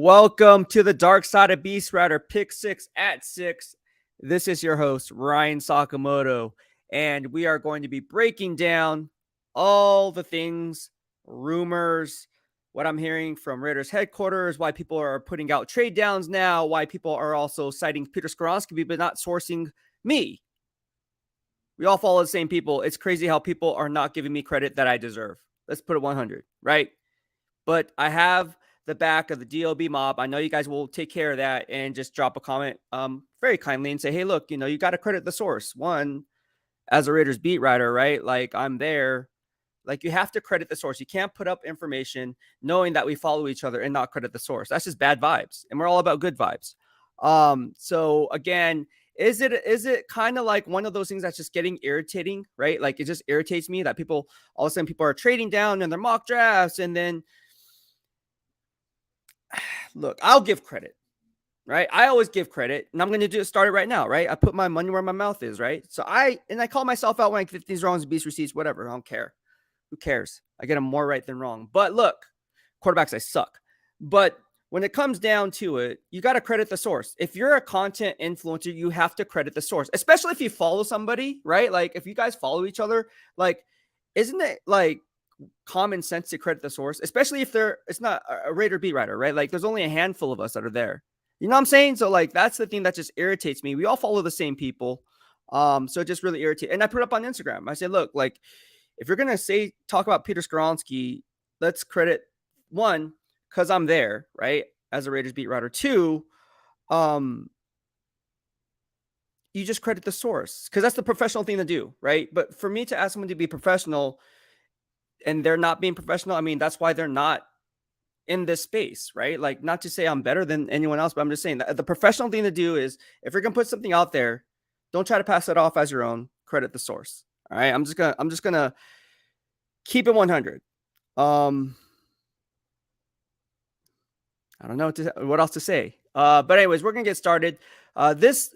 Welcome to the dark side of BEASTwriter, pick 6 at 6. This is your host, Ryan Sakamoto, and we are going to be breaking down all the things, rumors, what I'm hearing from Raiders headquarters, why people are putting out trade downs now, why people are also citing Peter Skoronski but not sourcing me. We all follow the same people. It's crazy how people are not giving me credit that I deserve. Let's put it 100, right? But I have the back of the DOB mob. I know you guys will take care of that and just drop a comment very kindly and say, hey, look, you got to credit the source. One, as a Raiders beat writer, right? Like, I'm there. Like, you have to credit the source. You can't put up information knowing that we follow each other and not credit the source. That's just bad vibes. And we're all about good vibes. So again, is it kind of like one of those things that's just getting irritating, right? Like, it just irritates me that all of a sudden people are trading down in their mock drafts. And then, look, I'll give credit, right? I always give credit, and I'm going to start it right now, right? I put my money where my mouth is, right? So I call myself out when I get these wrongs, beast receipts, whatever. I don't care. Who cares? I get them more right than wrong. But look, quarterbacks, I suck. But when it comes down to it, you got to credit the source. If you're a content influencer, you have to credit the source, especially if you follow somebody, right? Like, if you guys follow each other, like, isn't it like common sense to credit the source, especially if it's not a Raider beat writer, right? Like, there's only a handful of us that are there. You know what I'm saying? So, like, that's the thing that just irritates me. We all follow the same people. So it just really irritates. And I put it up on Instagram. I said, look, like, if you're going to talk about Peter Skoronski, let's credit, one, because I'm there, right? As a Raiders beat writer. Two, you just credit the source because that's the professional thing to do, right? But for me to ask someone to be professional and they're not being professional, I mean, that's why they're not in this space, right? Like, not to say I'm better than anyone else, but I'm just saying that the professional thing to do is, if you're going to put something out there, don't try to pass it off as your own. Credit the source. All right. I'm just going to keep it 100. I don't know what else to say. But anyways, we're going to get started. This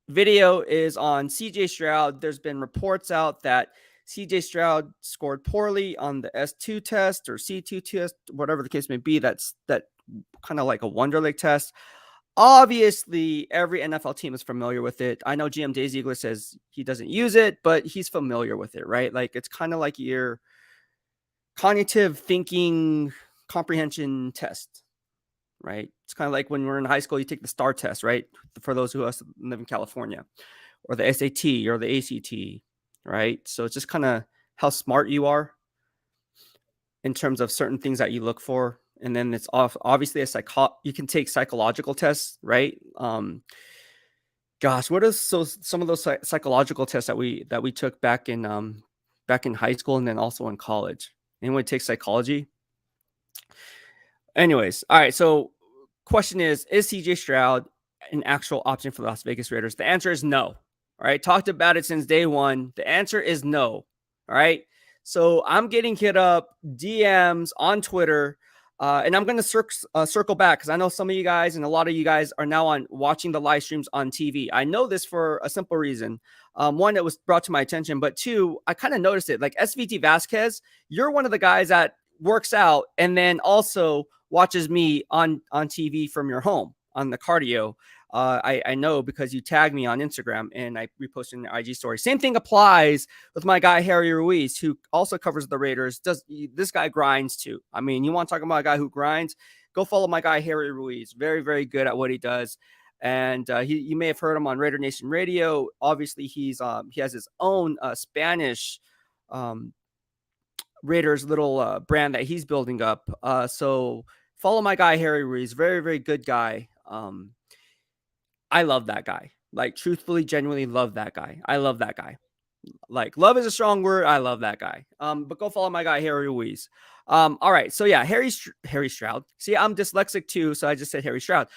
video is on CJ Stroud. There's been reports out that CJ Stroud scored poorly on the S2 test or C2 test, whatever the case may be. That kind of like a Wonderlic test. Obviously, every NFL team is familiar with it. I know GM Dave Ziegler says he doesn't use it, but he's familiar with it, right? Like, it's kind of like your cognitive thinking comprehension test, right? It's kind of like when we're in high school, you take the STAR test, right? For those who live in California, or the SAT or the ACT, right? So it's just kind of how smart you are in terms of certain things that you look for. And then it's obviously you can take psychological tests, right? Gosh, what are some of those psychological tests that we took back in high school and then also in college? Anyone take psychology? Anyways, all right. So question is CJ Stroud an actual option for the Las Vegas Raiders? The answer is no. All right. Talked about it since day one. The answer is no. All right. So I'm getting hit up DMs on Twitter. And I'm going to circle back because I know some of you guys and a lot of you guys are now watching the live streams on TV. I know this for a simple reason. One, it was brought to my attention, but two, I kind of noticed it. Like, SVT Vasquez, you're one of the guys that works out and then also watches me on TV from your home on the cardio. I know because you tagged me on Instagram and I reposted in the IG story. Same thing applies with my guy, Harry Ruiz, who also covers the Raiders. This guy grinds too. I mean, you want to talk about a guy who grinds? Go follow my guy, Harry Ruiz. Very, very good at what he does. And you may have heard him on Raider Nation Radio. Obviously, he has his own Spanish Raiders little brand that he's building up. So follow my guy, Harry Ruiz. Very, very good guy. I love that guy. Like, truthfully, genuinely love that guy. I love that guy. Like, love is a strong word. I love that guy. But go follow my guy, Harry Ruiz. All right. So yeah, Harry Stroud. See, I'm dyslexic too, so I just said Harry Stroud.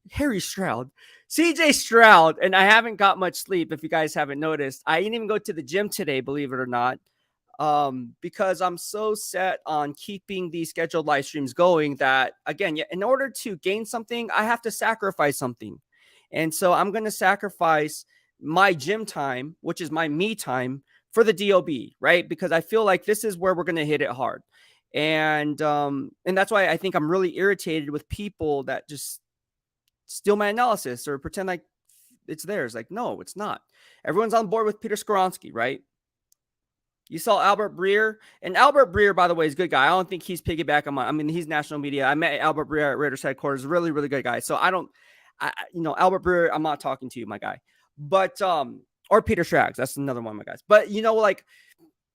Harry Stroud. CJ Stroud, and I haven't got much sleep, if you guys haven't noticed. I didn't even go to the gym today, believe it or not. Because I'm so set on keeping these scheduled live streams going that, again, in order to gain something, I have to sacrifice something. And so I'm going to sacrifice my gym time, which is my me time, for the DOB, right? Because I feel like this is where we're going to hit it hard. And that's why I think I'm really irritated with people that just steal my analysis or pretend like it's theirs. Like, no, it's not. Everyone's on board with Peter Skoronski, right? You saw Albert Breer, and Albert Breer, by the way, is a good guy. I don't think he's piggyback on my. I mean, he's national media. I met Albert Breer at Raiders headquarters. Really, really good guy. So I don't, Albert Breer, I'm not talking to you, my guy. But or Peter Schrags, that's another one of my guys. But like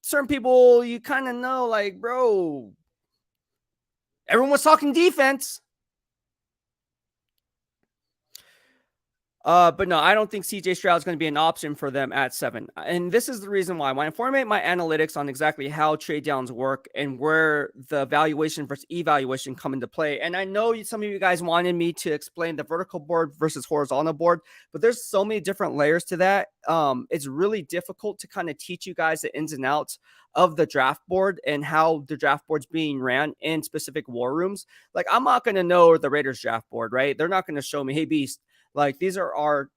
certain people, you kind of know, like, bro, everyone was talking defense. But no, I don't think CJ Stroud is going to be an option for them at 7. And this is the reason why. When I formulate my analytics on exactly how trade downs work and where the valuation versus evaluation come into play. And I know some of you guys wanted me to explain the vertical board versus horizontal board, but there's so many different layers to that. It's really difficult to kind of teach you guys the ins and outs of the draft board and how the draft board's being ran in specific war rooms. Like, I'm not going to know the Raiders draft board, right? They're not going to show me, hey, Beast, like, these are our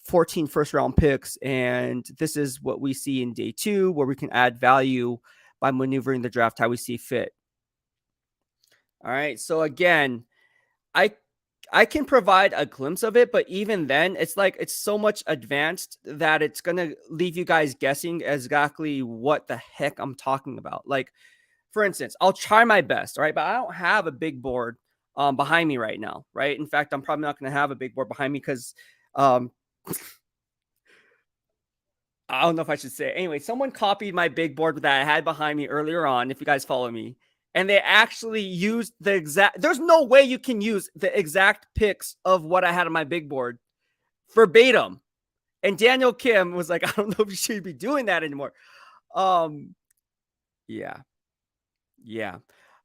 14 first round picks, and this is what we see in day 2, where we can add value by maneuvering the draft how we see fit. All right. So again, I can provide a glimpse of it, but even then, it's like it's so much advanced that it's going to leave you guys guessing exactly what the heck I'm talking about. Like, for instance, I'll try my best, all right, but I don't have a big board behind me right now, right? In fact, I'm probably not going to have a big board behind me because I don't know if I should say it. Anyway, someone copied my big board that I had behind me earlier on, if you guys follow me, and they actually used the exact, there's no way you can use the exact picks of what I had on my big board verbatim. And Daniel Kim was like, I don't know if you should be doing that anymore. Yeah.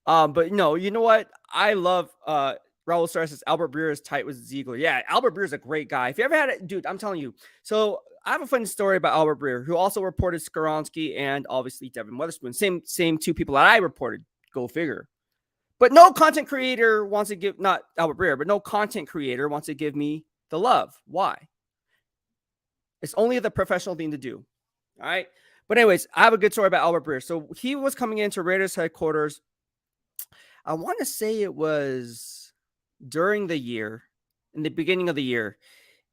But no, you know what? I love Raul Star says Albert Breer is tight with Ziegler. Yeah, Albert Breer is a great guy. If you ever had it, dude, I'm telling you. So I have a funny story about Albert Breer, who also reported Skoronski and obviously Devin Weatherspoon. Same two people that I reported. Go figure. But no content creator wants to give, not Albert Breer, but no content creator wants to give me the love. Why? It's only the professional thing to do. All right. But anyways, I have a good story about Albert Breer. So he was coming into Raiders headquarters. I want to say it was during the year, in the beginning of the year.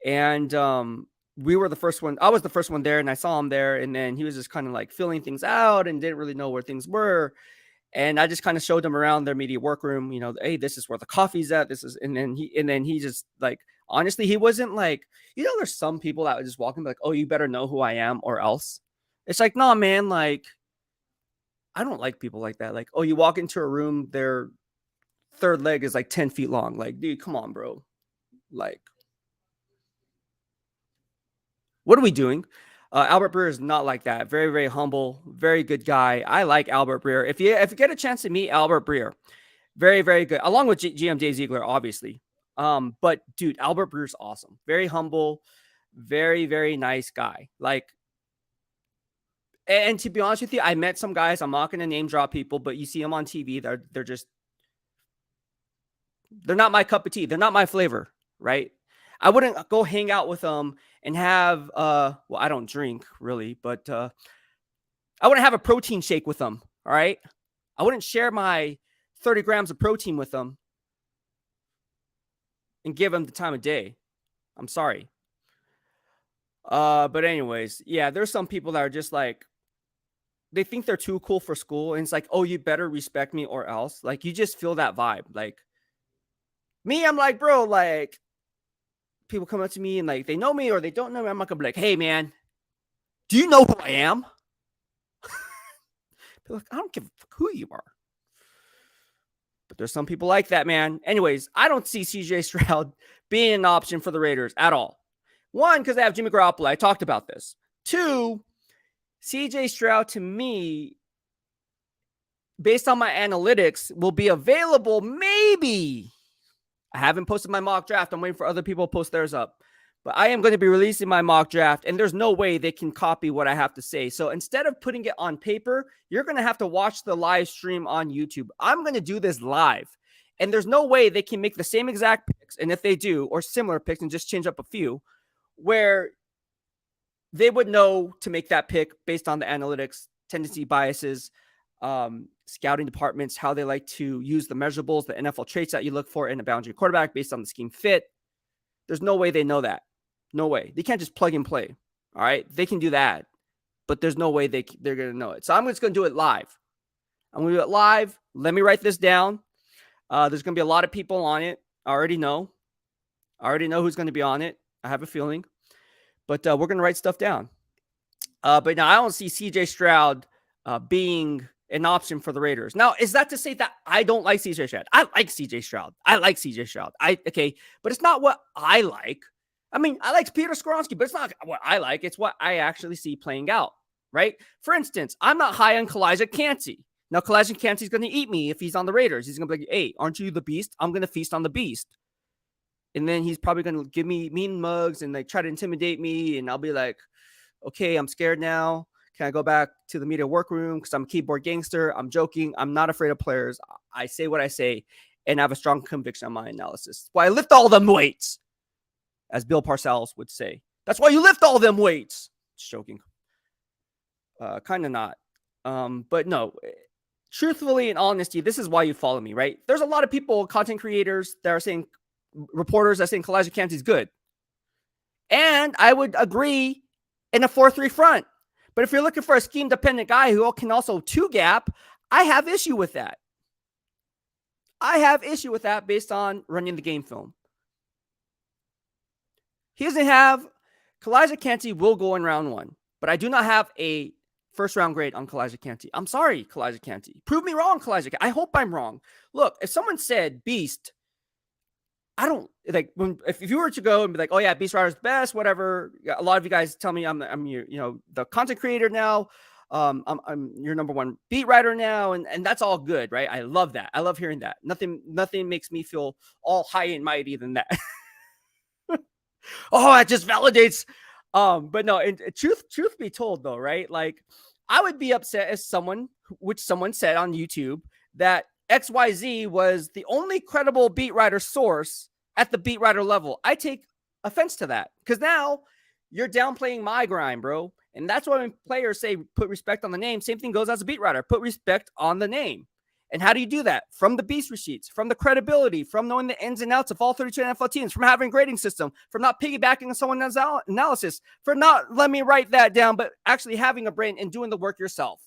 And we were the first one. I was the first one there, and I saw him there. And then he was just kind of like filling things out and didn't really know where things were. And I just kind of showed him around their media workroom, hey, this is where the coffee's at. This is, and then he just, like, honestly, he wasn't like, there's some people that would just walk in and be like, oh, you better know who I am or else. It's like, no, man, like, I don't like people like that. Like, oh, you walk into a room, their third leg is like 10 feet long. Like, dude, come on, bro. Like, what are we doing? Albert Breer is not like that. Very, very humble, very good guy. I like Albert Breer. If you get a chance to meet Albert Breer, very, very good. Along with GM Dave Ziegler, obviously. But dude, Albert Breer's awesome. Very humble, very, very nice guy. Like, and to be honest with you, I met some guys. I'm not going to name drop people, but you see them on TV. They're not my cup of tea. They're not my flavor, right? I wouldn't go hang out with them and have, well, I don't drink really, but I wouldn't have a protein shake with them. All right. I wouldn't share my 30 grams of protein with them and give them the time of day. I'm sorry. But anyways, yeah, there's some people that are just like, they think they're too cool for school. And it's like, oh, you better respect me or else. Like, you just feel that vibe. Like, me, I'm like, bro, like, people come up to me and like they know me or they don't know me. I'm not gonna be like, hey man, do you know who I am? Like, I don't give a fuck who you are. But there's some people like that, man. Anyways, I don't see CJ Stroud being an option for the Raiders at all. One, because I have Jimmy Garoppolo. I talked about this. Two, CJ Stroud to me, based on my analytics, will be available maybe. I haven't posted my mock draft. I'm waiting for other people to post theirs up. But I am going to be releasing my mock draft, and there's no way they can copy what I have to say. So instead of putting it on paper, you're going to have to watch the live stream on YouTube. I'm going to do this live, and there's no way they can make the same exact picks, and if they do, or similar picks and just change up a few, where they would know to make that pick based on the analytics, tendency biases, scouting departments, how they like to use the measurables, the NFL traits that you look for in a boundary quarterback based on the scheme fit. There's no way they know that. No way. They can't just plug and play. All right. They can do that, but there's no way they're going to know it. So I'm just going to do it live. I'm going to do it live. Let me write this down. There's going to be a lot of people on it. I already know who's going to be on it. I have a feeling, but we're going to write stuff down. But now I don't see CJ Stroud being an option for the Raiders. Now, is that to say that I don't like CJ Stroud? I like CJ Stroud. Okay, but it's not what I like. I mean, I like Peter Skoronski, but it's not what I like. It's what I actually see playing out, right? For instance, I'm not high on Kalijah Kancey. Now, Kalijah Kancey's going to eat me if he's on the Raiders. He's going to be like, hey, aren't you the beast? I'm going to feast on the beast. And then he's probably going to give me mean mugs and like try to intimidate me. And I'll be like, okay, I'm scared now. Can I go back to the media workroom because I'm a keyboard gangster? I'm joking. I'm not afraid of players. I say what I say, and I have a strong conviction on my analysis. That's why I lift all them weights, as Bill Parcells would say. That's why you lift all them weights. Just joking. Kind of not. But no, truthfully and honesty, this is why you follow me, right? There's a lot of people, content creators, that are saying, reporters that are saying Kalijah Kancey's good. And I would agree in a 4-3 front. But if you're looking for a scheme-dependent guy who can also two-gap, I have issue with that. Based on running the game film. He doesn't have... Kalijah Kancey will go in round 1, but I do not have a first-round grade on Kalijah Kancey. I'm sorry, Kalijah Kancey. Prove me wrong, Kalijah Kancey. I hope I'm wrong. Look, if someone said Beast... I don't like when if you were to go and be like, oh yeah, BEASTwriter's best, whatever. A lot of you guys tell me I'm your, the content creator now. I'm your number one beat writer now, and that's all good, right? I love that. I love hearing that. Nothing makes me feel all high and mighty than that. Oh, it just validates. But no, and truth be told though, right? Like I would be upset as someone said on YouTube that XYZ was the only credible beat writer source at the beat writer level. I take offense to that because now you're downplaying my grind, bro. And that's why when players say put respect on the name, same thing goes as a beat writer. Put respect on the name. And how do you do that? From the beast receipts, from the credibility, from knowing the ins and outs of all 32 NFL teams, from having a grading system, from not piggybacking on someone else's analysis, for not let me write that down, but actually having a brain and doing the work yourself.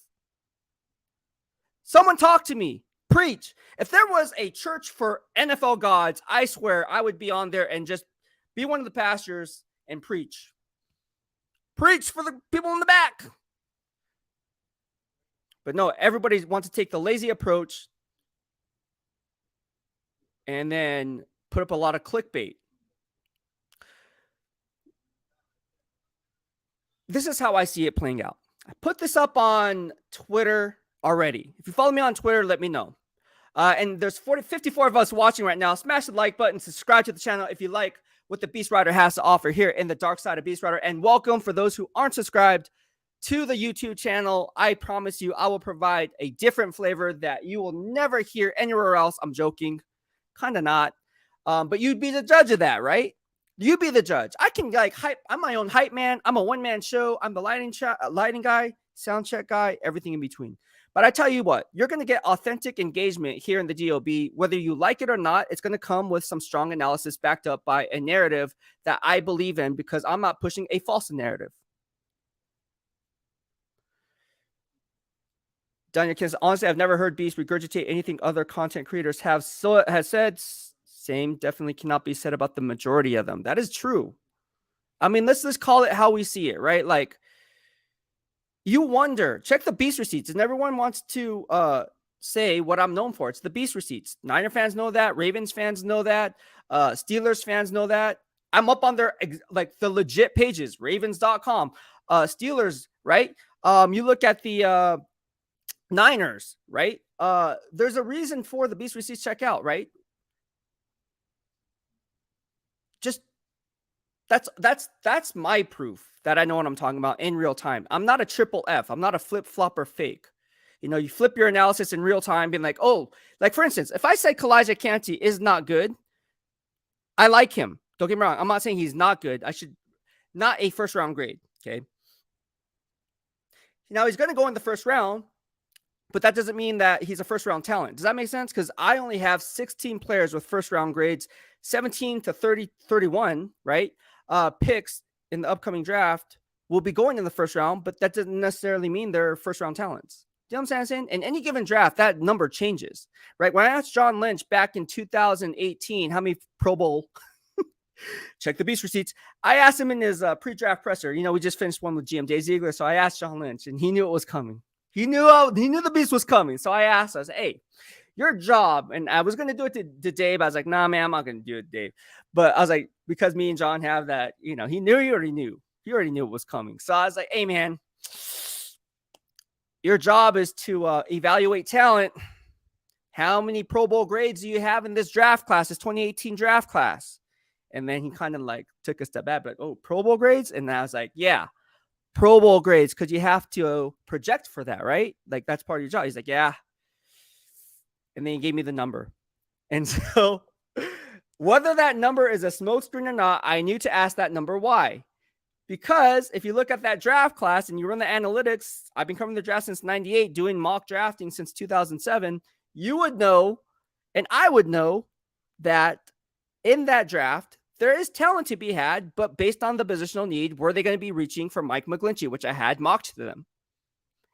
Someone talk to me. Preach. If there was a church for NFL gods, I swear I would be on there and just be one of the pastors and preach. Preach for the people in the back. But no, everybody wants to take the lazy approach and then put up a lot of clickbait. This is how I see it playing out. I put this up on Twitter already. If you follow me on Twitter, let me know. And there's 54 of us watching right now. Smash the like button, subscribe to the channel if you like what the BEASTwriter has to offer here in the dark side of BEASTwriter. And welcome for those who aren't subscribed to the YouTube channel. I promise you, I will provide a different flavor that you will never hear anywhere else. I'm joking, kind of not. But you'd be the judge of that, right? You be the judge. I can like hype. I'm my own hype man. I'm a one-man show. I'm the lighting guy, sound check guy, everything in between. But I tell you what, you're going to get authentic engagement here in the DOB. Whether you like it or not, it's going to come with some strong analysis backed up by a narrative that I believe in because I'm not pushing a false narrative. Daniel Kins, honestly, I've never heard Beast regurgitate anything other content creators have said. Same definitely cannot be said about the majority of them. That is true. I mean, let's just call it how we see it, right? Like, you wonder, check the Beast receipts, and everyone wants to say what I'm known for. It's the Beast receipts. Niner fans know that. Ravens fans know that. Steelers fans know that. I'm up on their, like, the legit pages, ravens.com. Steelers, right? You look at the Niners, right? There's a reason for the Beast receipts checkout, right? Just that's my proof that I know what I'm talking about in real time. I'm not a triple F. I'm not a flip flop or fake. You know, you flip your analysis in real time, being like, oh, like for instance, if I say Kalijah Kancey is not good, I like him. Don't get me wrong. I'm not saying he's not good. I should not a first round grade. Okay. Now he's going to go in the first round, but that doesn't mean that he's a first-round talent. Does that make sense? Because I only have 16 players with first-round grades, 17 to 31, right? Picks in the upcoming draft will be going in the first round, but that doesn't necessarily mean they're first-round talents. You know what I'm saying? In any given draft, that number changes, right? When I asked John Lynch back in 2018 how many Pro Bowl check the beast receipts. I asked him in his pre-draft presser. We just finished one with GM Dave Ziegler, so I asked John Lynch, and he knew it was coming. He knew the beast was coming. So I asked, hey, your job, and I was going to do it to Dave. I was like, nah, man, I'm not going to do it, Dave. But I was like, because me and John have that, he knew he already knew. He already knew it was coming. So I was like, hey, man, your job is to evaluate talent. How many Pro Bowl grades do you have in this draft class, this 2018 draft class? And then he kind of like took a step back, but Pro Bowl grades? And I was like, yeah, Pro Bowl grades, because you have to project for that, right? Like, that's part of your job. He's like, yeah. And then he gave me the number. And so whether that number is a smokescreen or not, I knew to ask that number why. Because if you look at that draft class and you run the analytics, I've been covering the draft since 98, doing mock drafting since 2007, you would know, and I would know, that in that draft, there is talent to be had, but based on the positional need, were they going to be reaching for Mike McGlinchey, which I had mocked to them.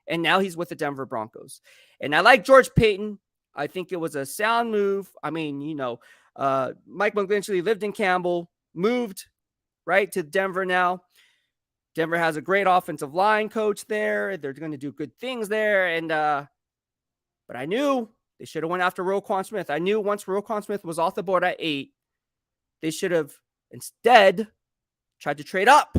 And now he's with the Denver Broncos. And I like George Paton. I think it was a sound move. I mean, Mike McGlinchey lived in Campbell, moved right to Denver now. Denver has a great offensive line coach there. They're going to do good things there. And but I knew they should have went after Roquan Smith. I knew once Roquan Smith was off the board at 8, they should have instead tried to trade up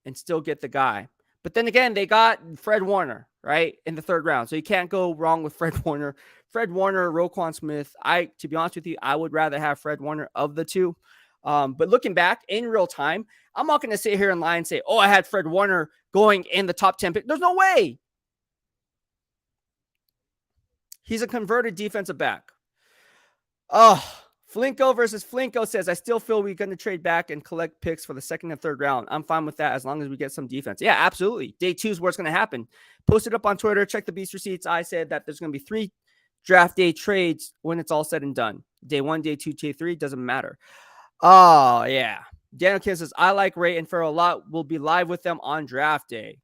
and still get the guy. But then again, they got Fred Warner, right, in the 3rd round. So you can't go wrong with Fred Warner. Fred Warner, Roquan Smith. To be honest with you, I would rather have Fred Warner of the two. But looking back in real time, I'm not going to sit here and lie and say, I had Fred Warner going in the top 10 pick. There's no way. He's a converted defensive back. Flinko versus Flinko says, I still feel we're going to trade back and collect picks for the 2nd and 3rd round. I'm fine with that as long as we get some defense. Yeah, absolutely. Day 2 is where it's going to happen. Post it up on Twitter. Check the beast receipts. I said that there's going to be 3 draft day trades when it's all said and done. Day 1, day 2, day 3, doesn't matter. Oh, yeah. Daniel Kim says, I like Ray and Farrell a lot. We'll be live with them on draft day.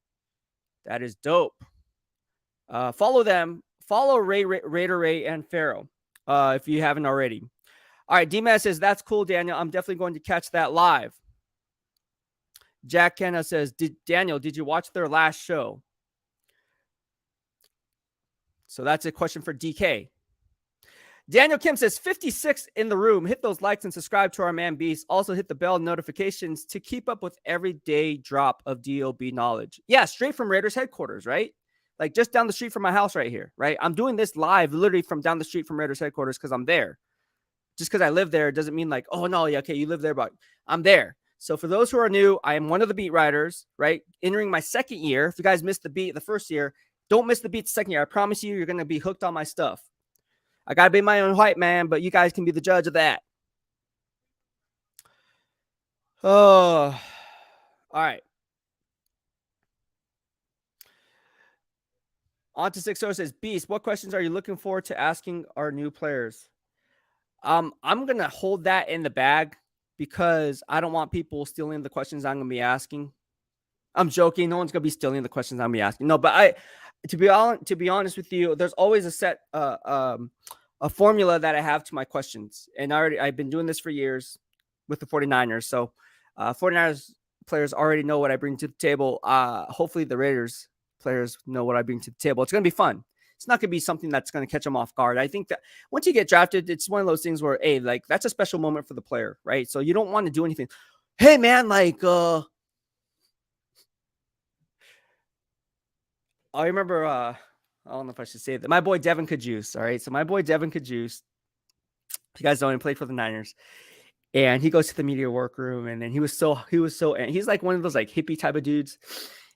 That is dope. Follow them. Follow Raider Ray and Farrell if you haven't already. All right, D-Man says, that's cool, Daniel. I'm definitely going to catch that live. Jack Kenna says, Daniel, did you watch their last show? So that's a question for DK. Daniel Kim says, 56 in the room. Hit those likes and subscribe to our man Beast. Also hit the bell notifications to keep up with every day drop of DOB knowledge. Yeah, straight from Raiders headquarters, right? Like just down the street from my house right here, right? I'm doing this live literally from down the street from Raiders headquarters because I'm there. Just because I live there doesn't mean like, oh, no, yeah, okay, you live there, but I'm there. So for those who are new, I am one of the beat writers, right? Entering my 2nd year. If you guys missed the beat the 1st year, don't miss the beat the 2nd year. I promise you, you're going to be hooked on my stuff. I got to be my own hype, man, but you guys can be the judge of that. Oh, all right. On to 6-0 says, Beast, what questions are you looking forward to asking our new players? I'm going to hold that in the bag because I don't want people stealing the questions I'm going to be asking. I'm joking. No one's going to be stealing the questions I'm going to be asking. No, but to be honest with you, there's always a set, a formula that I have to my questions. And I've been doing this for years with the 49ers. So 49ers players already know what I bring to the table. Hopefully the Raiders players know what I bring to the table. It's going to be fun. It's not going to be something that's going to catch them off guard. I think that once you get drafted, it's one of those things where, hey, like that's a special moment for the player, right? So you don't want to do anything. Hey, man, like, I remember, I don't know if I should say that. My boy Devin Cajuice, all right? So my boy Devin Cajuice, if you guys know him, played for the Niners. And he goes to the media workroom, and then he was so, and he's like one of those like hippie type of dudes.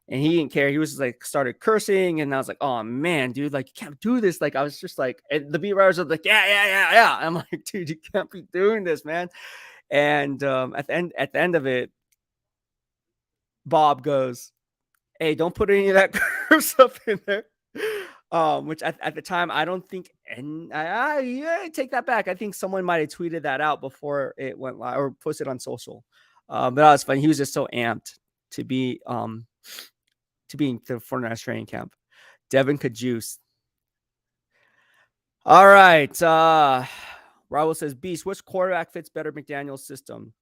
And he didn't care. He was just like started cursing. And I was like, oh man, dude, like you can't do this. Like I was just like, the beat writers are like, yeah. I'm like, dude, you can't be doing this, man. And at the end of it, Bob goes, hey, don't put any of that curse up in there. Which at the time I don't think, and I take that back. I think someone might have tweeted that out before it went live or posted on social. But that was funny. He was just so amped to be in the 49ers training camp. Devin could juice. All right. Raul says, Beast, which quarterback fits better McDaniel's system?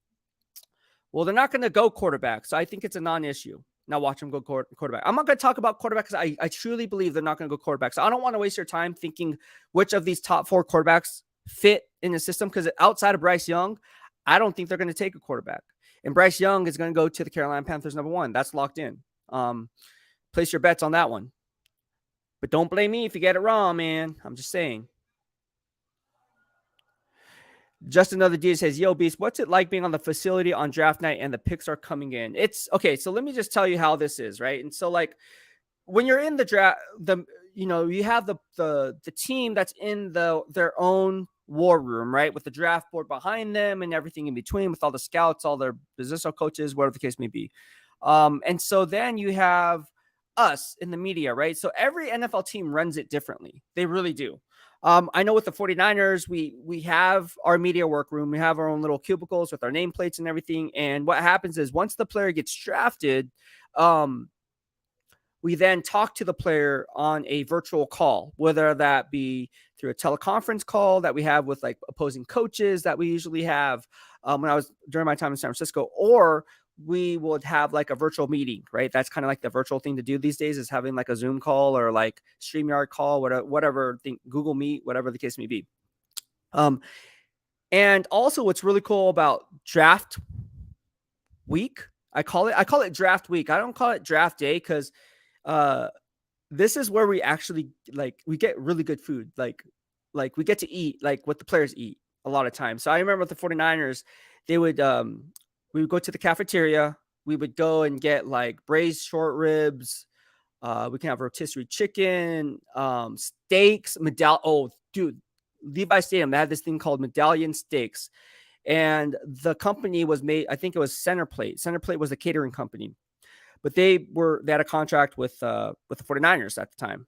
Well, they're not going to go quarterback, so I think it's a non-issue. Now watch them go quarterback. I'm not going to talk about quarterback because I truly believe they're not going to go quarterback. So I don't want to waste your time thinking which of these top 4 quarterbacks fit in the system, because outside of Bryce Young, I don't think they're going to take a quarterback. And Bryce Young is going to go to the Carolina Panthers #1. That's locked in. Place your bets on that one. But don't blame me if you get it wrong, man. I'm just saying. Just another D says, yo, Beast, what's it like being on the facility on draft night and the picks are coming in? It's okay. So let me just tell you how this is, right? And so, like, when you're in the draft, you have the team that's in their own war room, right? With the draft board behind them and everything in between, with all the scouts, all their positional coaches, whatever the case may be. And so then you have us in the media, right? So every NFL team runs it differently. They really do. I know with the 49ers, we have our media workroom. We have our own little cubicles with our nameplates and everything. And what happens is once the player gets drafted, we then talk to the player on a virtual call, whether that be through a teleconference call that we have with like opposing coaches that we usually have when I was during my time in San Francisco, or we would have like a virtual meeting, right? That's kind of like the virtual thing to do these days, is having like a Zoom call or like StreamYard call, whatever thing, Google Meet, whatever the case may be. And also what's really cool about draft week, I call it draft week. I don't call it draft day, because this is where we actually we get really good food. Like we get to eat like what the players eat a lot of times. So I remember with the 49ers, they would we would go to the cafeteria. We would go and get like braised short ribs. We can have rotisserie chicken, steaks, Oh, dude, Levi Stadium, they had this thing called Medallion Steaks. And the company was made, I think it was Centerplate. Centerplate was a catering company. But they had a contract with the 49ers at the time.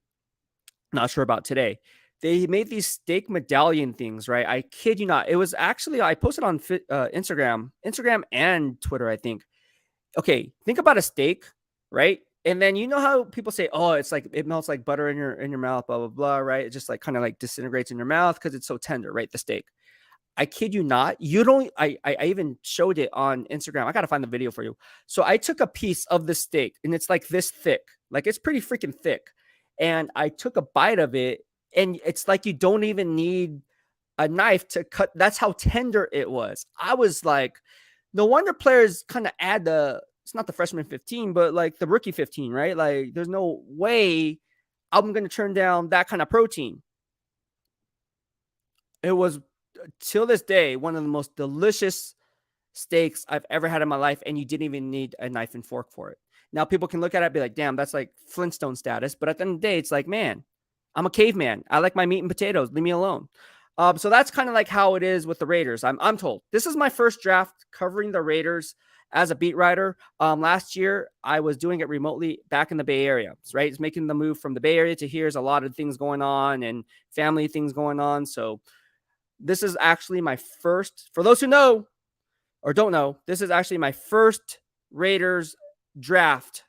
Not sure about today. They made these steak medallion things, right? I kid you not. It was actually, I posted on Instagram and Twitter, I think. Okay, think about a steak, right? And then you know how people say, oh, it's like it melts like butter in your mouth, blah, blah, blah, right? It just like kind of like disintegrates in your mouth because it's so tender, right? The steak. I kid you not. You don't. I even showed it on Instagram. I gotta find the video for you. So I took a piece of the steak, and it's like this thick. Like it's pretty freaking thick. And I took a bite of it, and it's like you don't even need a knife to cut. That's how tender it was. I was like, no wonder players kind of add it's not the freshman 15, but like the rookie 15, right? Like there's no way I'm going to turn down that kind of protein. It was, till this day, one of the most delicious steaks I've ever had in my life, and you didn't even need a knife and fork for it. Now people can look at it and be like, damn, that's like Flintstone status. But at the end of the day, it's like, man, I'm a caveman. I like my meat and potatoes. Leave me alone. So that's kind of like how it is with the Raiders. I'm told. This is my first draft covering the Raiders as a beat writer. Last year, I was doing it remotely back in the Bay Area, right? It's making the move from the Bay Area to here. There's a lot of things going on and family things going on. So this is actually my first, for those who know or don't know, this is actually my first Raiders draft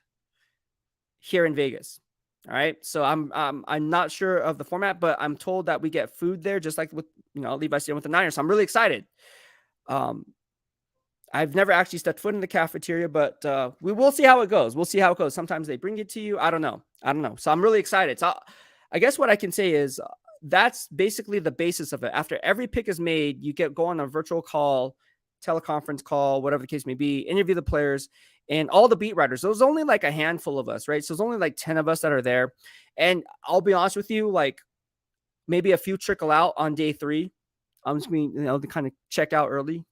here in Vegas. All right. So I'm not sure of the format, but I'm told that we get food there, just like with, Levi Stadium with the Niners. So I'm really excited. I've never actually stepped foot in the cafeteria, but we will see how it goes. We'll see how it goes. Sometimes they bring it to you. I don't know. So I'm really excited. So I guess what I can say is that's basically the basis of it. After every pick is made, you go on a virtual call, teleconference call, whatever the case may be, interview the players and all the beat writers. There's only like a handful of us, right? So there's only like 10 of us that are there. And I'll be honest with you, like maybe a few trickle out on day 3. I'm just going to kind of check out early.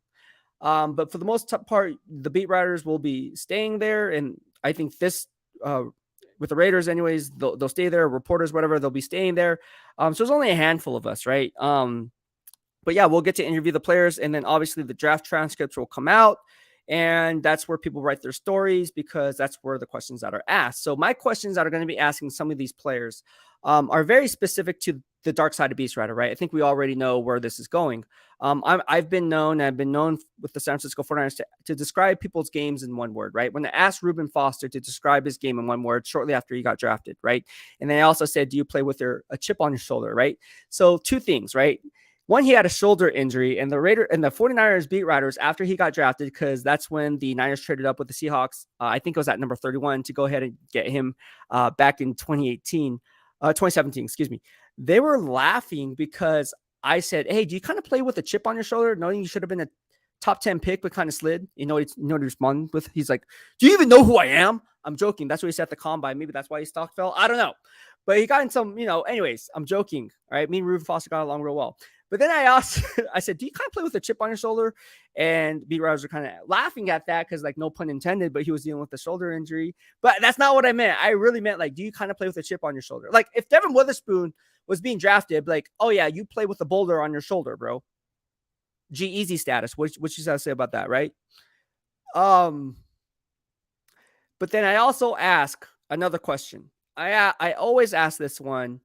But for the most part, the beat writers will be staying there. And I think this, with the Raiders anyways, they'll stay there, reporters, whatever, they'll be staying there. So there's only a handful of us, right? But yeah, we'll get to interview the players, and then obviously the draft transcripts will come out, and that's where people write their stories, because that's where the questions that are asked. So my questions that are going to be asking some of these players are very specific to the dark side of BEASTwriter, right? I think we already know where this is going. I've been known with the San Francisco 49ers to describe people's games in one word, right? When I asked Reuben Foster to describe his game in one word shortly after he got drafted, right? And then I also said, do you play with a chip on your shoulder, right? So two things, right? One, he had a shoulder injury, and the 49ers beat writers after he got drafted, because that's when the Niners traded up with the Seahawks. I think it was at number 31 to go ahead and get him back in 2017, excuse me. They were laughing because I said, hey, do you kind of play with a chip on your shoulder, knowing you should have been a top 10 pick, but kind of slid? You know what he responded with? He's like, do you even know who I am? I'm joking. That's what he said at the combine. Maybe that's why his stock fell. I don't know. But he got in some, anyways, I'm joking. All right. Me and Reuben Foster got along real well. But then I asked, I said, do you kind of play with a chip on your shoulder? And beat writers were kind of laughing at that because, like, no pun intended, but he was dealing with a shoulder injury. But that's not what I meant. I really meant, like, do you kind of play with a chip on your shoulder? Like, if Devin Witherspoon was being drafted, like, oh, yeah, you play with a boulder on your shoulder, bro. G-Easy status. What you got to say about that, right? But then I also ask another question. I always ask this one.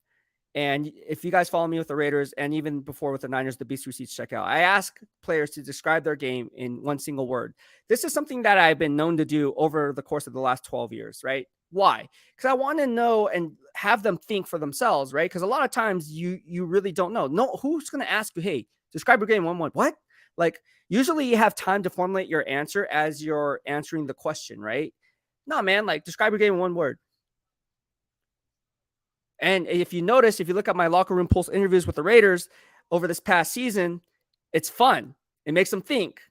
And if you guys follow me with the Raiders and even before with the Niners, the Beast Receipts checkout, I ask players to describe their game in one single word. This is something that I've been known to do over the course of the last 12 years, right? Why? Because I want to know and have them think for themselves, right? Because a lot of times you really don't know. No, who's going to ask you, hey, describe your game in one word? What? Like, usually you have time to formulate your answer as you're answering the question, right? No, man, like, describe your game in one word. And if you notice, if you look at my locker room pulse interviews with the Raiders over this past season, it's fun. It makes them think,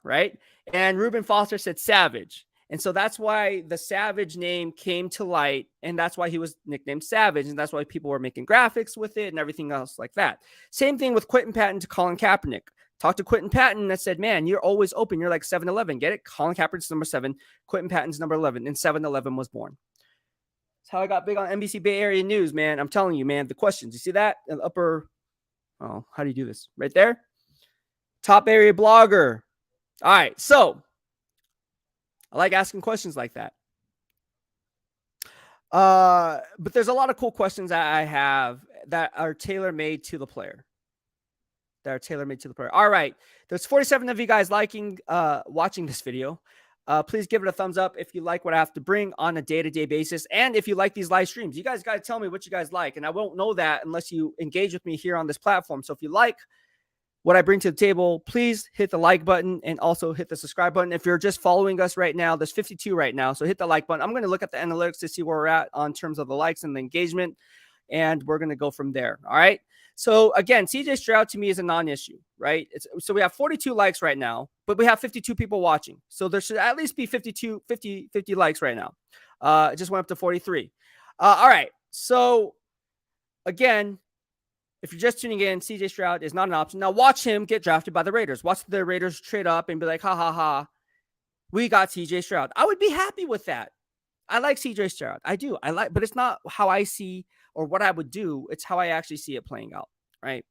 right? And Reuben Foster said Savage. And so that's why the Savage name came to light. And that's why he was nicknamed Savage. And that's why people were making graphics with it and everything else like that. Same thing with Quentin Patton to Colin Kaepernick. Talked to Quentin Patton that said, man, you're always open. You're like 7-11. Get it? Colin Kaepernick's number 7. Quentin Patton's number 11. And 7-11 was born. That's how I got big on NBC Bay Area News, man. I'm telling you, man, the questions. You see that? In the upper, how do you do this? Right there? Top area blogger. All right, so I like asking questions like that. But there's a lot of cool questions that I have that are tailor-made to the player. All right, there's 47 of you guys watching this video. Please give it a thumbs up if you like what I have to bring on a day-to-day basis. And if you like these live streams, you guys got to tell me what you guys like. And I won't know that unless you engage with me here on this platform. So if you like what I bring to the table, please hit the like button and also hit the subscribe button. If you're just following us right now, there's 52 right now. So hit the like button. I'm going to look at the analytics to see where we're at on terms of the likes and the engagement. And we're going to go from there. All right. So again, CJ Stroud to me is a non-issue, right? So we have 42 likes right now, but we have 52 people watching. So there should at least be 50 likes right now. It just went up to 43. All right. So again, if you're just tuning in, CJ Stroud is not an option. Now watch him get drafted by the Raiders. Watch the Raiders trade up and be like, ha, ha, ha, we got CJ Stroud. I would be happy with that. I like CJ Stroud. I do. But it's not how I see or what I would do. It's how I actually see it playing out, right?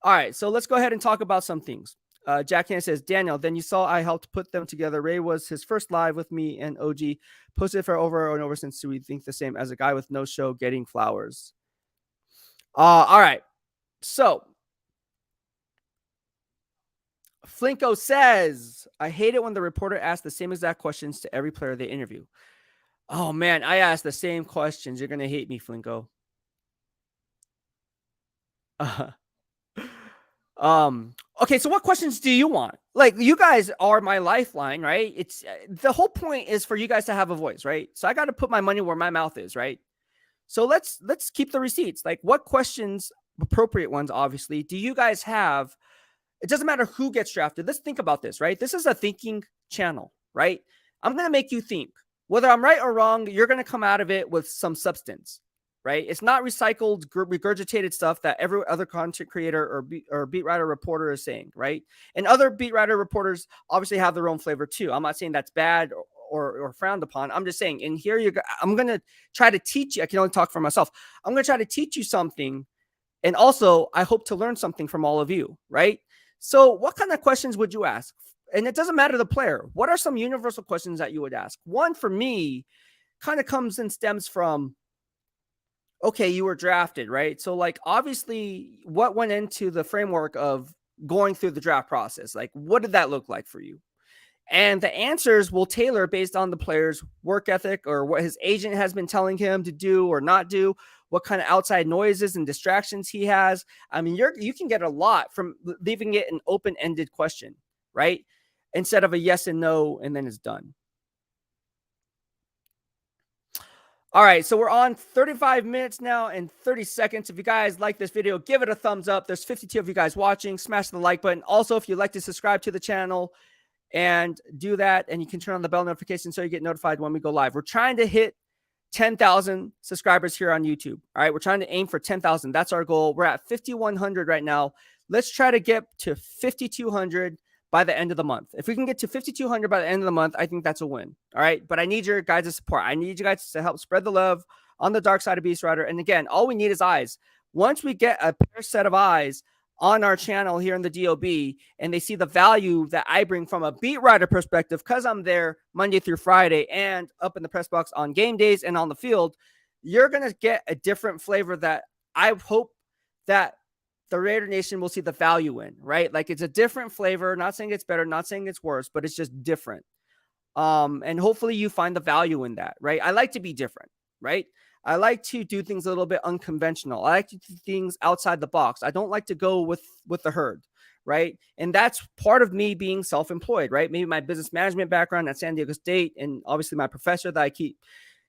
All right, so let's go ahead and talk about some things. Jack Han says, Daniel, then you saw I helped put them together. Ray was his first live with me and OG. Posted for over and over since we think the same as a guy with no show getting flowers. All right, so Flinko says, I hate it when the reporter asks the same exact questions to every player they interview. Oh, man, I ask the same questions. You're going to hate me, Flinko. Okay, so what questions do you want? Like, you guys are my lifeline, right? It's the whole point is for you guys to have a voice, right? So I got to put my money where my mouth is, right? So let's keep the receipts. Like, what questions, appropriate ones, obviously, do you guys have? It doesn't matter who gets drafted. Let's think about this, right? This is a thinking channel, right? I'm going to make you think. Whether I'm right or wrong, you're going to come out of it with some substance, right? It's not recycled, regurgitated stuff that every other content creator or beat writer reporter is saying, right? And other beat writer reporters obviously have their own flavor too. I'm not saying that's bad or frowned upon. I'm just saying, and here you go. I'm going to try to teach you. I can only talk for myself. I'm going to try to teach you something. And also, I hope to learn something from all of you, right? So what kind of questions would you ask? And it doesn't matter the player. What are some universal questions that you would ask? One for me kind of comes and stems from okay, you were drafted, right? So, like, obviously, what went into the framework of going through the draft process? Like, what did that look like for you? And the answers will tailor based on the player's work ethic or what his agent has been telling him to do or not do, what kind of outside noises and distractions he has. I mean, you can get a lot from leaving it an open-ended question, right? Instead of a yes and no, and then it's done. All right, so we're on 35 minutes now and 30 seconds. If you guys like this video, give it a thumbs up. There's 52 of you guys watching. Smash the like button. Also, if you'd like to subscribe to the channel and do that, and you can turn on the bell notification so you get notified when we go live. We're trying to hit 10,000 subscribers here on YouTube. All right, we're trying to aim for 10,000. That's our goal. We're at 5,100 right now. Let's try to get to 5,200 by the end of the month. If we can get to 5,200 by the end of the month, I think that's a win. All right, but I need your guys' support. I need you guys to help spread the love on the dark side of BEASTwriter. And again, all we need is eyes. Once we get a pair set of eyes on our channel here in the DOB, and they see the value that I bring from a beat writer perspective, because I'm there Monday through Friday and up in the press box on game days and on the field, you're going to get a different flavor that I hope that the Raider Nation will see the value in, right? Like, it's a different flavor. Not saying it's better, not saying it's worse, but it's just different. And hopefully you find the value in that, right? I like to be different, right? I like to do things a little bit unconventional. I like to do things outside the box. I don't like to go with the herd, right? And that's part of me being self-employed, right? Maybe my business management background at San Diego State, and obviously my professor that I keep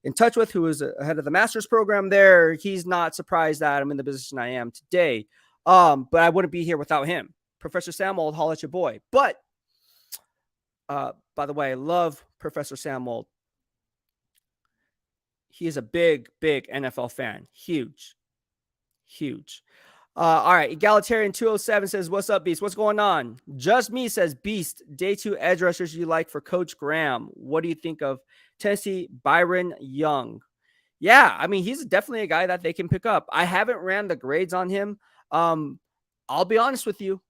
in touch with, who is head of the master's program there. He's not surprised that I'm in the position I am today. But I wouldn't be here without him. Professor Samold, holla at your boy. But by the way, I love Professor Samold. He is a big, big NFL fan. Huge. All right. Egalitarian 207 says, what's up, Beast? What's going on? Just Me says, Beast, day 2 edge rushers you like for Coach Graham. What do you think of Tennessee Byron Young? Yeah, I mean, he's definitely a guy that they can pick up. I haven't ran the grades on him. I'll be honest with you.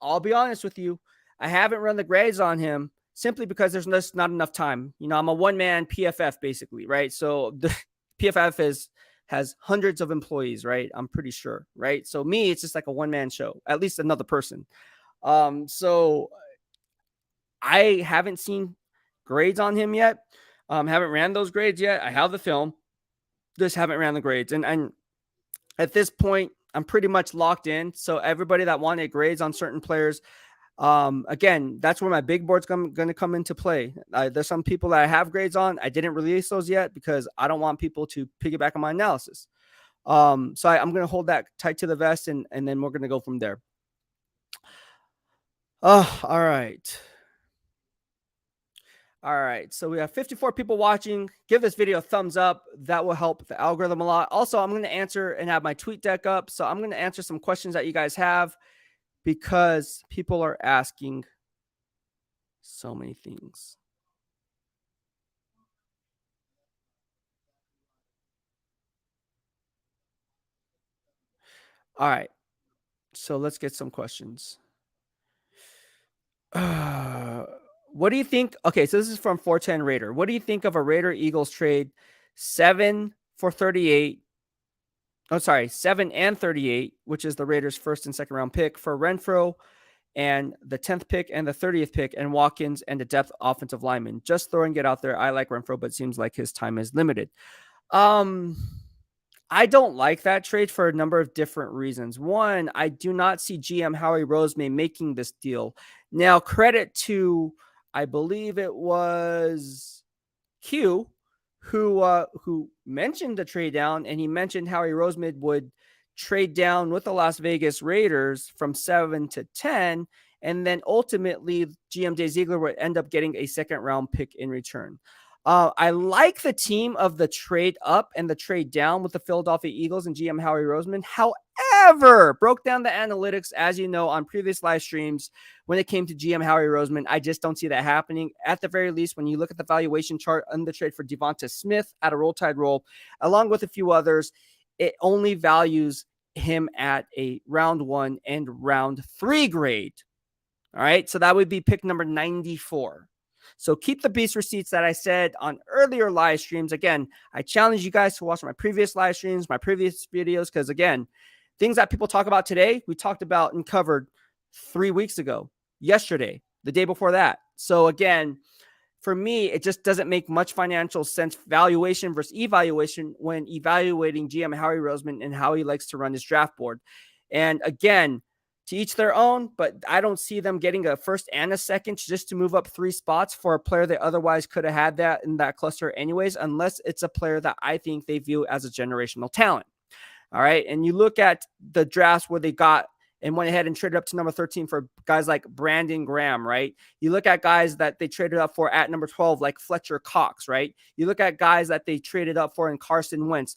I haven't run the grades on him simply because there's just not enough time. You know, I'm a one-man PFF basically, right? So the PFF has hundreds of employees, right? I'm pretty sure, right? So me, it's just like a one-man show, at least another person. So I haven't seen grades on him yet. Haven't ran those grades yet. I have the film. Just haven't ran the grades. And at this point, I'm pretty much locked in. So everybody that wanted grades on certain players, again, that's where my big board's going to come into play. There's some people that I have grades on. I didn't release those yet because I don't want people to piggyback on my analysis. So I'm going to hold that tight to the vest, and then we're going to go from there. Oh, all right. All right, so we have 54 people watching. Give this video a thumbs up. That will help the algorithm a lot. Also, I'm going to answer and have my tweet deck up. So I'm going to answer some questions that you guys have because people are asking so many things. All right, so let's get some questions. What do you think? Okay, so this is from 410 Raider. What do you think of a Raider Eagles trade 7 for 38? Oh, sorry, 7 and 38, which is the Raiders' first and second round pick for Renfro, and the 10th pick and the 30th pick, and Watkins and a depth offensive lineman. Just throwing it out there. I like Renfro, but it seems like his time is limited. I don't like that trade for a number of different reasons. One, I do not see GM Howie Roseman making this deal. Now, credit to, I believe it was Q, who mentioned the trade down, and he mentioned Howie Roseman would trade down with the Las Vegas Raiders from 7 to 10, and then ultimately GM Jay Ziegler would end up getting a second round pick in return. I like the team of the trade up and the trade down with the Philadelphia Eagles and GM Howie Roseman. However, broke down the analytics, as you know, on previous live streams when it came to GM Howie Roseman. I just don't see that happening. At the very least, when you look at the valuation chart on the trade for Devonta Smith at a Roll Tide roll, along with a few others, it only values him at a round 1 and round 3 grade. All right, so that would be pick number 94. So keep the beast receipts that I said on earlier live streams. Again, I challenge you guys to watch my previous live streams, my previous videos, because again, things that people talk about today, we talked about and covered 3 weeks ago, yesterday, the day before that. So again, for me, it just doesn't make much financial sense, valuation versus evaluation, when evaluating GM Howie Roseman and how he likes to run his draft board. And again, to each their own, but I don't see them getting a first and a second just to move up 3 spots for a player that otherwise could have had that in that cluster anyways, unless it's a player that I think they view as a generational talent. All right. And you look at the drafts where they got and went ahead and traded up to number 13 for guys like Brandon Graham, right? You look at guys that they traded up for at number 12, like Fletcher Cox, right? You look at guys that they traded up for in Carson Wentz,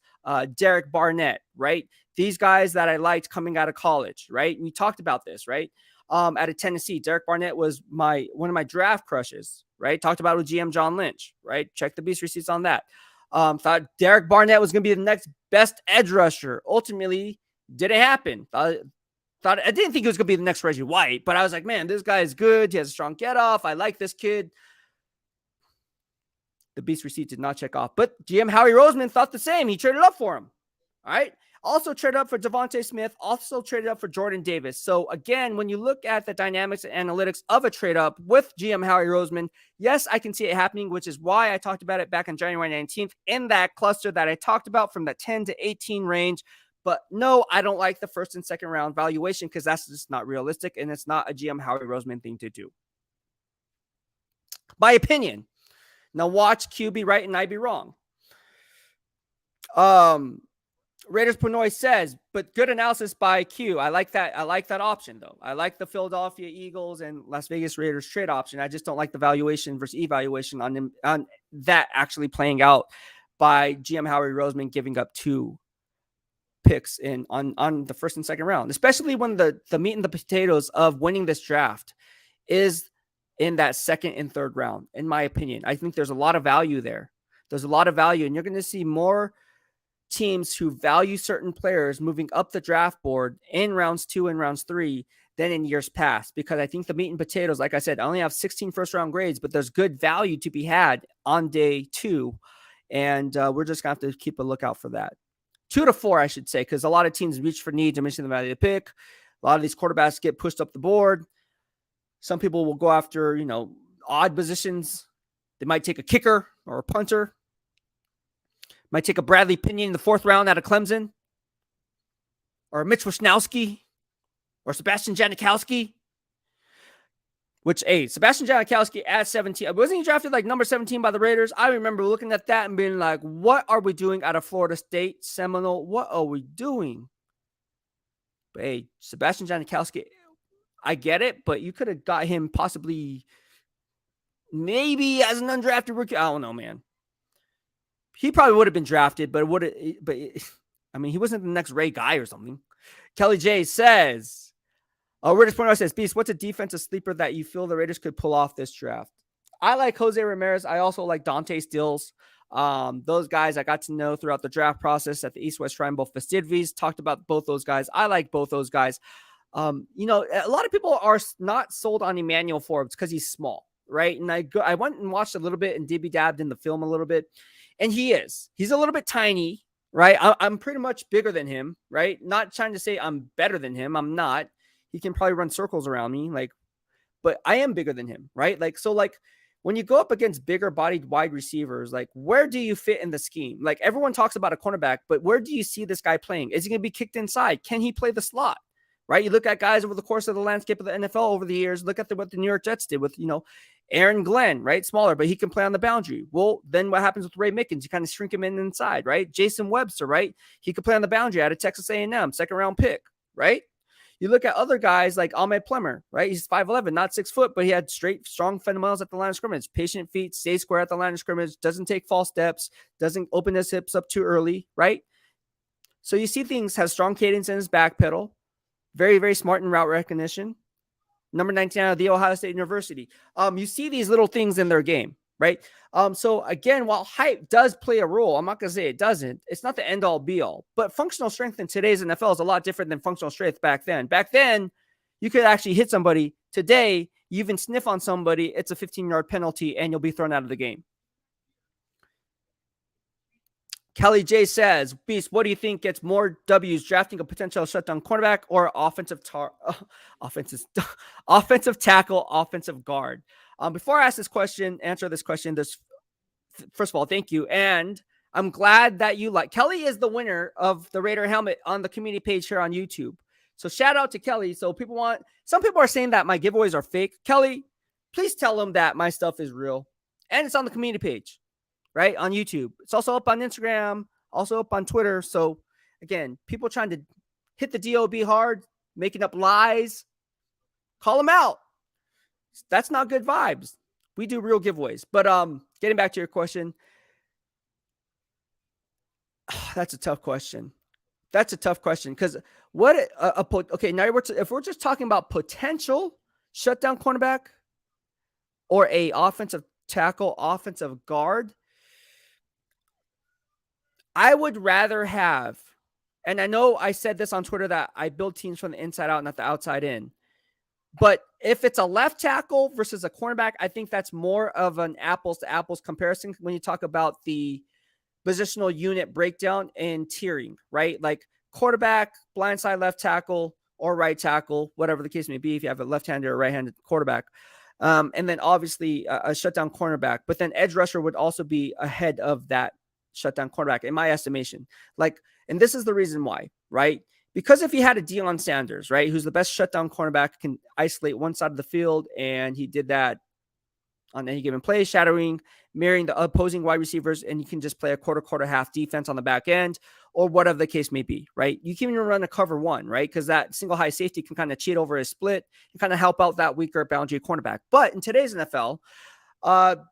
Derek Barnett, right? These guys that I liked coming out of college, right? We talked about this, right? Out of Tennessee, Derek Barnett was one of my draft crushes, right? Talked about it with GM John Lynch, right? Check the beast receipts on that. Thought Derek Barnett was going to be the next best edge rusher. Ultimately, didn't happen. Thought I didn't think he was going to be the next Reggie White, but I was like, man, this guy is good. He has a strong get off. I like this kid. The beast receipt did not check off, but GM Howie Roseman thought the same. He traded up for him. All right. Also traded up for Devontae Smith. Also traded up for Jordan Davis. So again, when you look at the dynamics and analytics of a trade up with GM Howie Roseman, yes, I can see it happening, which is why I talked about it back on January 19th in that cluster that I talked about from the 10 to 18 range. But no, I don't like the first and second round valuation because that's just not realistic, and it's not a GM Howie Roseman thing to do. My opinion. Now watch Q be right and I be wrong. Raiders Pinoy says, but good analysis by Q. I like that. I like that option though. I like the Philadelphia Eagles and Las Vegas Raiders trade option. I just don't like the valuation versus evaluation on that actually playing out by GM Howie Roseman giving up 2 picks on the first and second round, especially when the meat and the potatoes of winning this draft is in that second and third round. In my opinion, I think there's a lot of value there. There's a lot of value, and you're going to see more teams who value certain players moving up the draft board in rounds 2 and rounds 3 than in years past, because I think the meat and potatoes, like I said, I only have 16 first round grades, but there's good value to be had on day 2. And we're just going to have to keep a lookout for that. 2 to 4, I should say, because a lot of teams reach for needs and mention the value of the pick. A lot of these quarterbacks get pushed up the board. Some people will go after, odd positions. They might take a kicker or a punter. Might take a Bradley Pinion in the 4th round out of Clemson. Or a Mitch Wisnowski. Or Sebastian Janikowski. Which, Sebastian Janikowski at 17. Wasn't he drafted like number 17 by the Raiders? I remember looking at that and being like, what are we doing out of Florida State, Seminole? What are we doing? But Sebastian Janikowski, I get it, but you could have got him possibly maybe as an undrafted rookie. I don't know, man. He probably would have been drafted, but he wasn't the next Ray Guy or something. Kelly J says, Raiders Point says, Beast, what's a defensive sleeper that you feel the Raiders could pull off this draft? I like Jose Ramirez. I also like Dante Stills. Those guys I got to know throughout the draft process at the East-West Shrine Bowl festivities. Talked about both those guys. I like both those guys. A lot of people are not sold on Emmanuel Forbes because he's small, right? And I went and watched a little bit and dibby-dabbed in the film a little bit. And he's a little bit tiny, right? I'm pretty much bigger than him, right? Not trying to say I'm better than him. I'm not. He can probably run circles around me, but I am bigger than him, right? When you go up against bigger bodied wide receivers, where do you fit in the scheme? Everyone talks about a cornerback, but where do you see this guy playing? Is he going to be kicked inside? Can he play the slot? Right? You look at guys over the course of the landscape of the NFL over the years. Look at what the New York Jets did with, Aaron Glenn, right? Smaller, but he can play on the boundary. Well, then what happens with Ray Mickens? You kind of shrink him in inside, right? Jason Webster, right? He could play on the boundary out of Texas A&M, second round pick, right? You look at other guys like Ahmed Plemmer, right? He's 5'11", not 6 foot, but he had straight, strong fundamentals at the line of scrimmage. Patient feet, stays square at the line of scrimmage, doesn't take false steps, doesn't open his hips up too early, right? So you see things, has strong cadence in his back pedal, very, very smart in route recognition. Number 19 out of the Ohio State University. You see these little things in their game, right? So again, while height does play a role, I'm not going to say it doesn't. It's not the end all be all, but functional strength in today's NFL is a lot different than functional strength back then. Back then, you could actually hit somebody. Today, You even sniff on somebody, it's a 15-yard penalty, and you'll be thrown out of the game. Kelly J says, Beast, what do you think gets more W's, drafting a potential shutdown cornerback or offensive tackle, offensive guard? Before I answer this question, first of all, thank you. And I'm glad that you like Kelly is the winner of the Raider helmet on the community page here on YouTube. So shout out to Kelly. So some people are saying that my giveaways are fake. Kelly, please tell them that my stuff is real. And it's on the community page, right? On YouTube. It's also up on Instagram, also up on Twitter. So again, people trying to hit the DOB hard, making up lies, call them out. That's not good vibes. We do real giveaways. But getting back to your question, that's a tough question. Because what okay, now if we're just talking about potential shutdown cornerback or a offensive tackle, offensive guard, I would rather have, and I know I said this on Twitter that I build teams from the inside out, not the outside in. But if it's a left tackle versus a cornerback, I think that's more of an apples to apples comparison when you talk about the positional unit breakdown and tiering, right? Like quarterback, blindside left tackle, or right tackle, whatever the case may be, if you have a left-handed or right-handed quarterback. And then obviously a shutdown cornerback. But then edge rusher would also be ahead of that shutdown cornerback, in my estimation. And this is the reason why, right? Because if you had a Deion Sanders, right, who's the best shutdown cornerback, can isolate one side of the field, and he did that on any given play, shadowing, mirroring the opposing wide receivers, and you can just play a quarter, half defense on the back end, or whatever the case may be, right? You can even run a cover one, right? Because that single high safety can kind of cheat over a split and kind of help out that weaker boundary cornerback. But in today's NFL,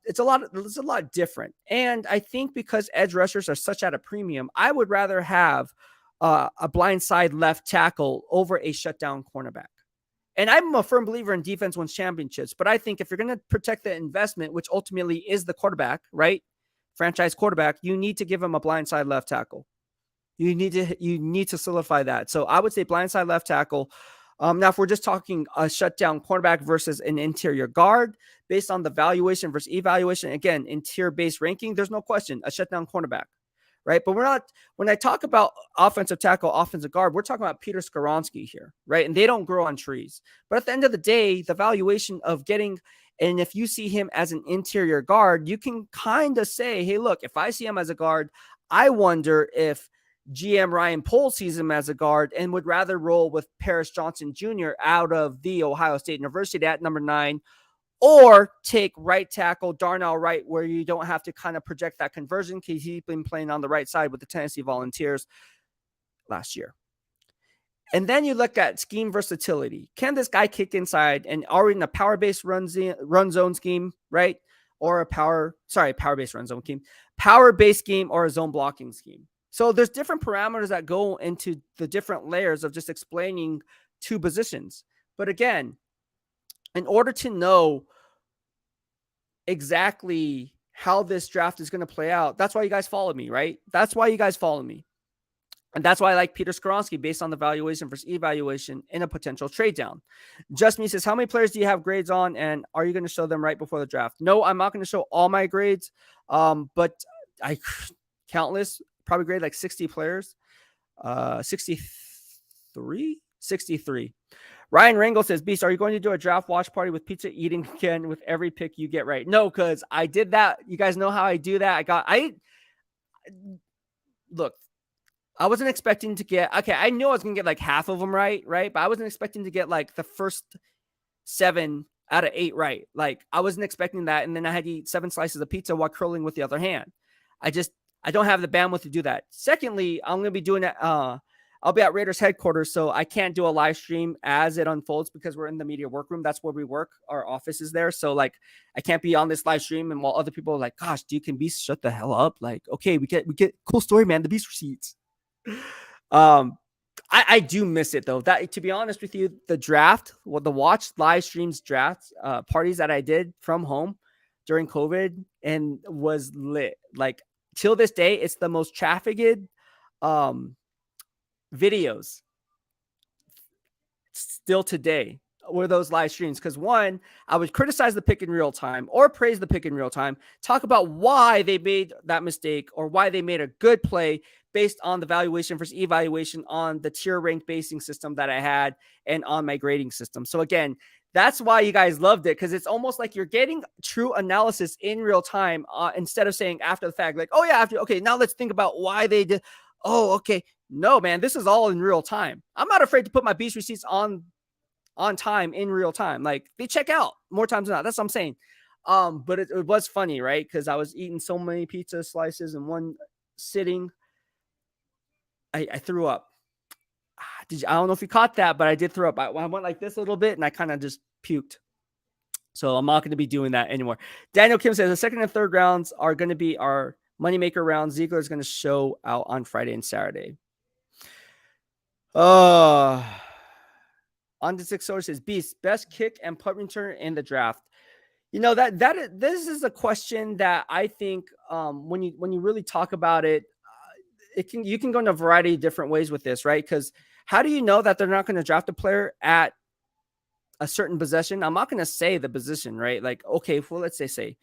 it's a lot different. And I think because edge rushers are such at a premium, I would rather have a blindside left tackle over a shutdown cornerback. And I'm a firm believer in defense wins championships, but I think if you're going to protect the investment, which ultimately is the quarterback, right? Franchise quarterback, you need to give him a blindside left tackle. You need to solidify that. So I would say blindside left tackle. Now, if we're just talking a shutdown cornerback versus an interior guard, based on the valuation versus evaluation, again, interior-based ranking, there's no question, a shutdown cornerback, right? But when I talk about offensive tackle, offensive guard, we're talking about Peter Skoronski here, right? And they don't grow on trees. But at the end of the day, the valuation of and if you see him as an interior guard, you can kind of say, hey, look, if I see him as a guard, I wonder if GM Ryan Poles sees him as a guard and would rather roll with Paris Johnson Jr. out of the Ohio State University at number 9, or take right tackle Darnell Wright, where you don't have to kind of project that conversion because he's been playing on the right side with the Tennessee Volunteers last year. And then you look at scheme versatility. Can this guy kick inside and already in a power-based run zone scheme, right? Or power-based run zone scheme, power-based scheme, or a zone blocking scheme. So there's different parameters that go into the different layers of just explaining two positions. But again, in order to know exactly how this draft is going to play out, that's why you guys follow me, right? That's why you guys follow me. And that's why I like Peter Skoronski based on the valuation versus evaluation in a potential trade down. Just Me says, how many players do you have grades on, and are you going to show them right before the draft? No, I'm not going to show all my grades, but I countless, probably grade like 60 players, 63. Ryan Rangel says, Beast, are you going to do a draft watch party with pizza eating again with every pick you get right? No, because I did that. You guys know how I do that. Look, I wasn't expecting to get, I knew I was going to get like half of them right? But I wasn't expecting to get like the first 7 out of 8 right. Like I wasn't expecting that. And then I had to eat 7 slices of pizza while curling with the other hand. I don't have the bandwidth to do that. Secondly, I'm going to be doing it. I'll be at Raiders headquarters, so I can't do a live stream as it unfolds because we're in the media workroom. That's where we work. Our office is there. So like, I can't be on this live stream. And while other people are like, gosh, dude, can Beast shut the hell up? Like, okay, we get cool story, man. The Beast receipts. I do miss it though. That, to be honest with you, the draft, the watch live streams draft parties that I did from home during COVID and was lit. Like till this day, it's the most trafficked videos still today were those live streams. Because one, I would criticize the pick in real time or praise the pick in real time, talk about why they made that mistake or why they made a good play based on the valuation versus evaluation on the tier rank basing system that I had and on my grading system. So again, that's why you guys loved it, because it's almost like you're getting true analysis in real time instead of saying after the fact, like, oh yeah, okay, now let's think about why they did. Oh, okay. No, man, this is all in real time. I'm not afraid to put my beast receipts on time in real time. Like, they check out more times than not. That's what I'm saying. But it was funny, right? Because I was eating so many pizza slices in one sitting. I threw up. I don't know if you caught that, but I did throw up. I went like this a little bit and I kind of just puked. So I'm not going to be doing that anymore. Daniel Kim says the second and third rounds are going to be our moneymaker rounds. Ziegler is going to show out on Friday and Saturday. On to Six Solar says, Beast, best kick and punt returner in the draft. You know, this is a question that I think when you really talk about it, you can go in a variety of different ways with this, right? Because how do you know that they're not going to draft a player at a certain position? I'm not going to say the position, right? Like, okay, well, let's say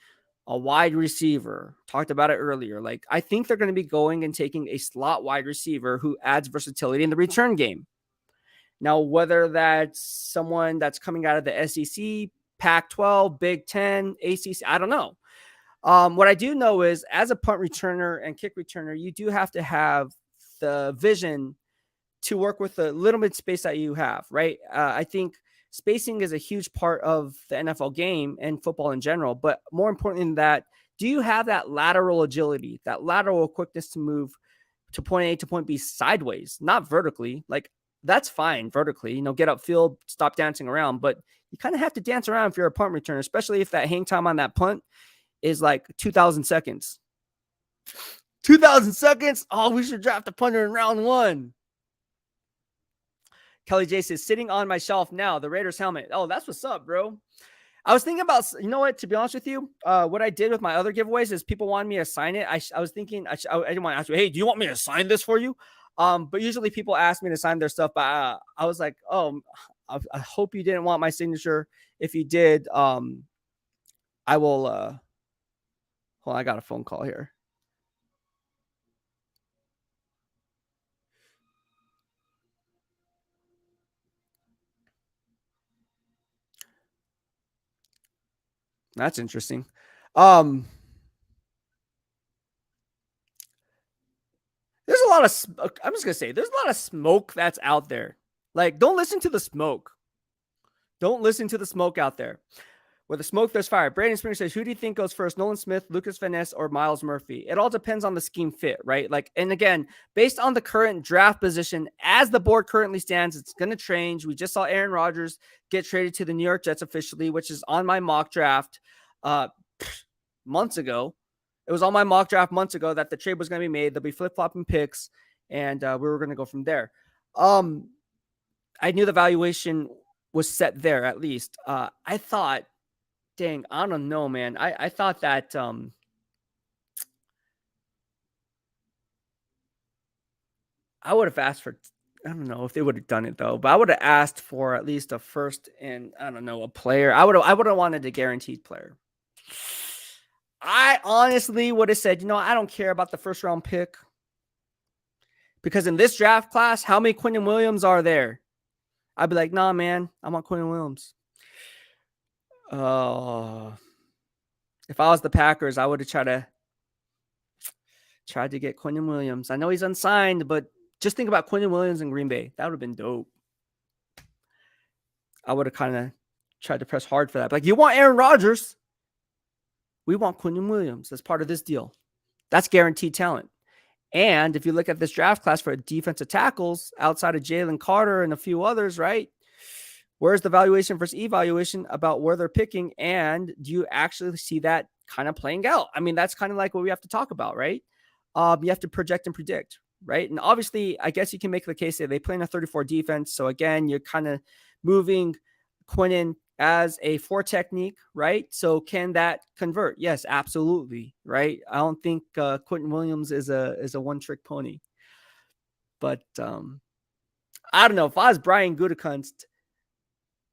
a wide receiver. Talked about it earlier. Like, I think they're going to be going and taking a slot wide receiver who adds versatility in the return game. Now, whether that's someone that's coming out of the SEC, Pac-12, Big Ten, ACC, I don't know. What I do know is, as a punt returner and kick returner, you do have to have the vision to work with the little bit space that you have, right? I think spacing is a huge part of the NFL game and football in general. But more important than that, do you have that lateral agility, that lateral quickness to move to point A to point B sideways, not vertically? Like, that's fine vertically, get upfield, stop dancing around, but you kind of have to dance around if you're a punt returner, especially if that hang time on that punt is like 2,000 seconds. 2,000 seconds? Oh, we should draft a punter in round one. Kelly J says, sitting on my shelf now, the Raiders helmet. Oh, that's what's up, bro. I was thinking about, you know what, to be honest with you, what I did with my other giveaways is people wanted me to sign it. I was thinking, I didn't want to ask you, hey, do you want me to sign this for you? But usually people ask me to sign their stuff, but I was like, oh, I hope you didn't want my signature. If you did, I will, hold on, I got a phone call here. That's interesting. There's a lot of, I'm just going to say, there's a lot of smoke that's out there. Like, don't listen to the smoke. Don't listen to the smoke out there. Where the smoke, there's fire. Brandon Springer says, who do you think goes first, Nolan Smith, Lucas Van Ness, or Miles Murphy? It all depends on the scheme fit, right? Like, and again, based on the current draft position, as the board currently stands, it's going to change. We just saw Aaron Rodgers get traded to the New York Jets officially, which is on my mock draft months ago. It was on my mock draft months ago that the trade was going to be made. There'll be flip-flopping picks, and we were going to go from there. I knew the valuation was set there, at least. I thought, dang, I don't know, man. I thought that I would have asked for, I don't know if they would have done it though, but I would have asked for at least a first and, I don't know, a player. I would have wanted a guaranteed player. I honestly would have said, I don't care about the first round pick, because in this draft class, how many Quinnen Williams are there? I'd be like, nah, man, I want Quinnen Williams. If I was the Packers, I would have tried to get Quinnen Williams. I know he's unsigned, but just think about Quinnen Williams in Green Bay. That would have been dope. I would have kind of tried to press hard for that. Like, you want Aaron Rodgers? We want Quinnen Williams as part of this deal. That's guaranteed talent. And if you look at this draft class for defensive tackles outside of Jalen Carter and a few others, right? Where's the valuation versus evaluation about where they're picking? And do you actually see that kind of playing out? I mean, that's kind of like what we have to talk about, right? You have to project and predict, right? And obviously, I guess you can make the case that they play in a 34 defense. So again, you're kind of moving Quinnen as a 4 technique, right? So can that convert? Yes, absolutely, right? I don't think Quinnen Williams is a one-trick pony. But I don't know. If I was Brian Gutekunst,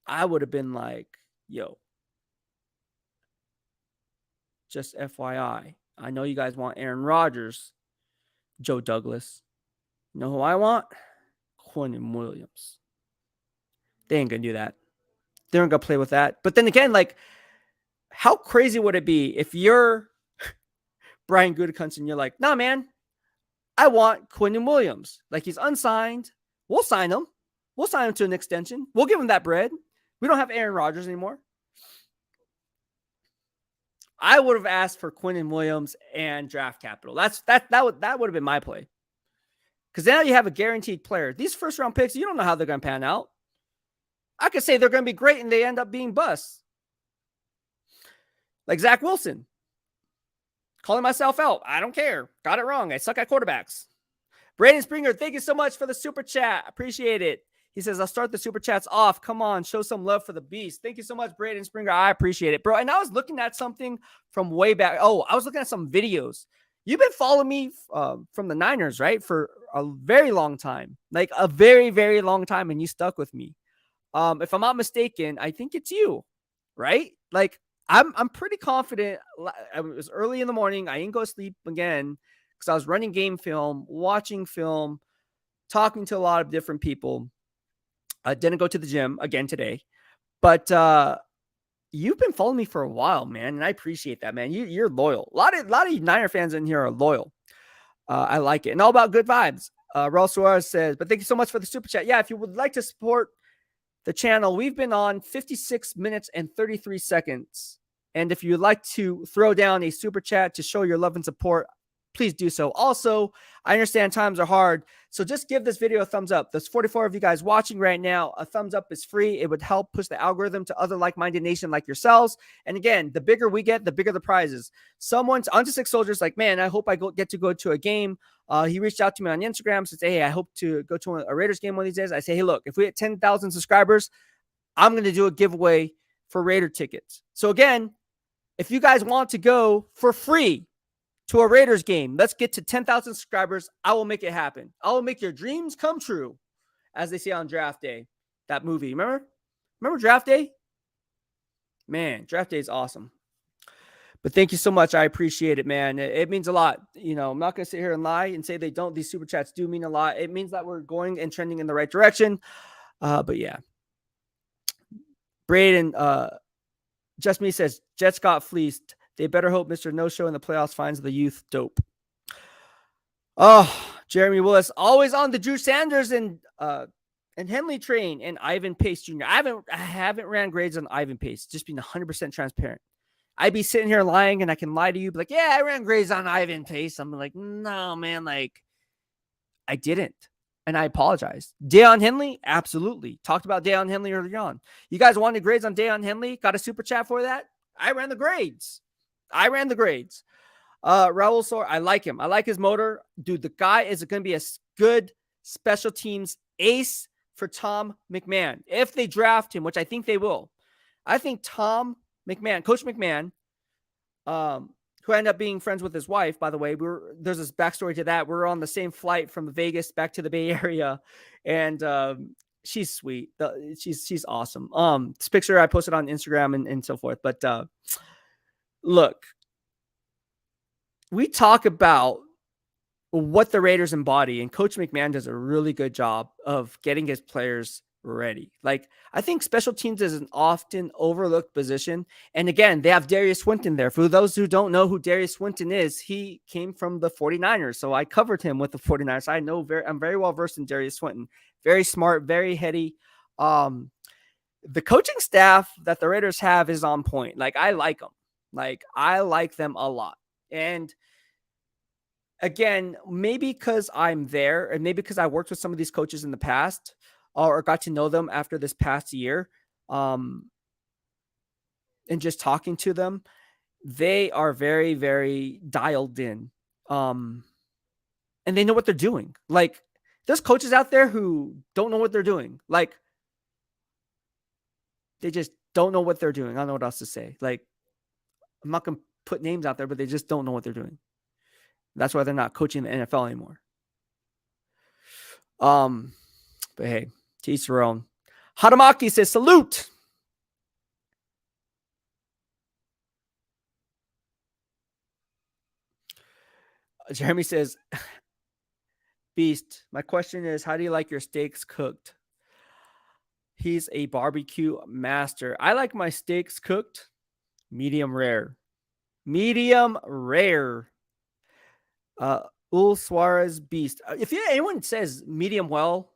I would have been like, yo, just FYI, I know you guys want Aaron Rodgers, Joe Douglas. You know who I want? Quinn Williams. They ain't going to do that. They're not going to play with that. But then again, like, how crazy would it be if you're Brian Gutekunst and you're like, nah, man, I want Quinn Williams. Like, he's unsigned. We'll sign him. We'll sign him to an extension. We'll give him that bread. We don't have Aaron Rodgers anymore. I would have asked for Quinn Williams and draft capital. That would have been my play. Because now you have a guaranteed player. These first round picks, you don't know how they're going to pan out. I could say they're going to be great and they end up being busts. Like Zach Wilson. Calling myself out. I don't care. Got it wrong. I suck at quarterbacks. Brandon Springer, thank you so much for the super chat. Appreciate it. He says, I'll start the super chats off. Come on, show some love for the beast. Thank you so much, Brandon Springer. I appreciate it, bro. And I was looking at something from way back. Oh, I was looking at some videos. You've been following me from the Niners, right? For a very long time. Like a very, very long time. And you stuck with me. If I'm not mistaken, I think it's you, right? Like, I'm pretty confident. It was early in the morning. I didn't go to sleep again because I was running game film, watching film, talking to a lot of different people. I didn't go to the gym again today, but you've been following me for a while, man, and I appreciate that, man. You're loyal. A lot of Niner fans in here are loyal. I like it, and all about good vibes. Raul Suarez says, but thank you so much for the super chat. Yeah, if you would like to support the channel, we've been on 56 minutes and 33 seconds. And if you'd like to throw down a super chat to show your love and support, please do so. Also, I understand times are hard, so just give this video a thumbs up. There's 44 of you guys watching right now. A thumbs up is free. It would help push the algorithm to other like-minded nation like yourselves. And again, the bigger we get, the bigger the prizes. Someone's Onto Six Soldiers like, man, I hope I get to go to a game. He reached out to me on Instagram, said, hey, I hope to go to a Raiders game one of these days. I say, hey, look, if we hit 10,000 subscribers, I'm going to do a giveaway for Raider tickets. So again, if you guys want to go for free to a Raiders game, let's get to 10,000 subscribers. I will make it happen. I will make your dreams come true, as they say on Draft Day. That movie, remember Draft Day? Man, Draft Day is awesome. But thank you so much. I appreciate it, man. It means a lot. You know, I'm not going to sit here and lie and say they don't. These super chats do mean a lot. It means that we're going and trending in the right direction. But yeah. Braden, just me says, Jets got fleeced. They better hope Mr. No-Show in the playoffs finds the youth dope. Oh, Jeremy Willis, always on the Drew Sanders and Henley train, and Ivan Pace Jr. I haven't ran grades on Ivan Pace, just being 100% transparent. I'd be sitting here lying, and I can lie to you, be like, yeah, I ran grades on Ivan Pace. I'm like, no, man, like, I didn't. And I apologize. Deion Henley, absolutely. Talked about Deion Henley earlier on. You guys wanted grades on Deion Henley? Got a super chat for that? I ran the grades. Raul Sor, I like him. I like his motor. Dude, the guy is going to be a good special teams ace for Tom McMahon. If they draft him, which I think they will. I think Tom McMahon, Coach McMahon, who ended up being friends with his wife, by the way. There's this backstory to that. We're on the same flight from Vegas back to the Bay Area, and she's sweet. She's awesome. This picture I posted on Instagram and so forth. But look, we talk about what the Raiders embody, and Coach McMahon does a really good job of getting his players ready. Like, I think special teams is an often overlooked position. And again, they have Darius Swinton there. For those who don't know who Darius Swinton is, he came from the 49ers. So I covered him with the 49ers. I'm very well versed in Darius Swinton. Very smart, very heady. The coaching staff that the Raiders have is on point. Like, I like them. Like, I like them a lot. And again, maybe because I'm there, and maybe because I worked with some of these coaches in the past, or got to know them after this past year, and just talking to them, they are very, very dialed in. And they know what they're doing. Like, there's coaches out there who don't know what they're doing. Like, they just don't know what they're doing. I don't know what else to say. Like, I'm not going to put names out there, but they just don't know what they're doing. That's why they're not coaching the NFL anymore. But hey, to each their own. Hadamaki says, salute. Jeremy says, Beast, my question is, how do you like your steaks cooked? He's a barbecue master. I like my steaks cooked medium rare. Medium rare. Ul Suarez Beast. If anyone says medium well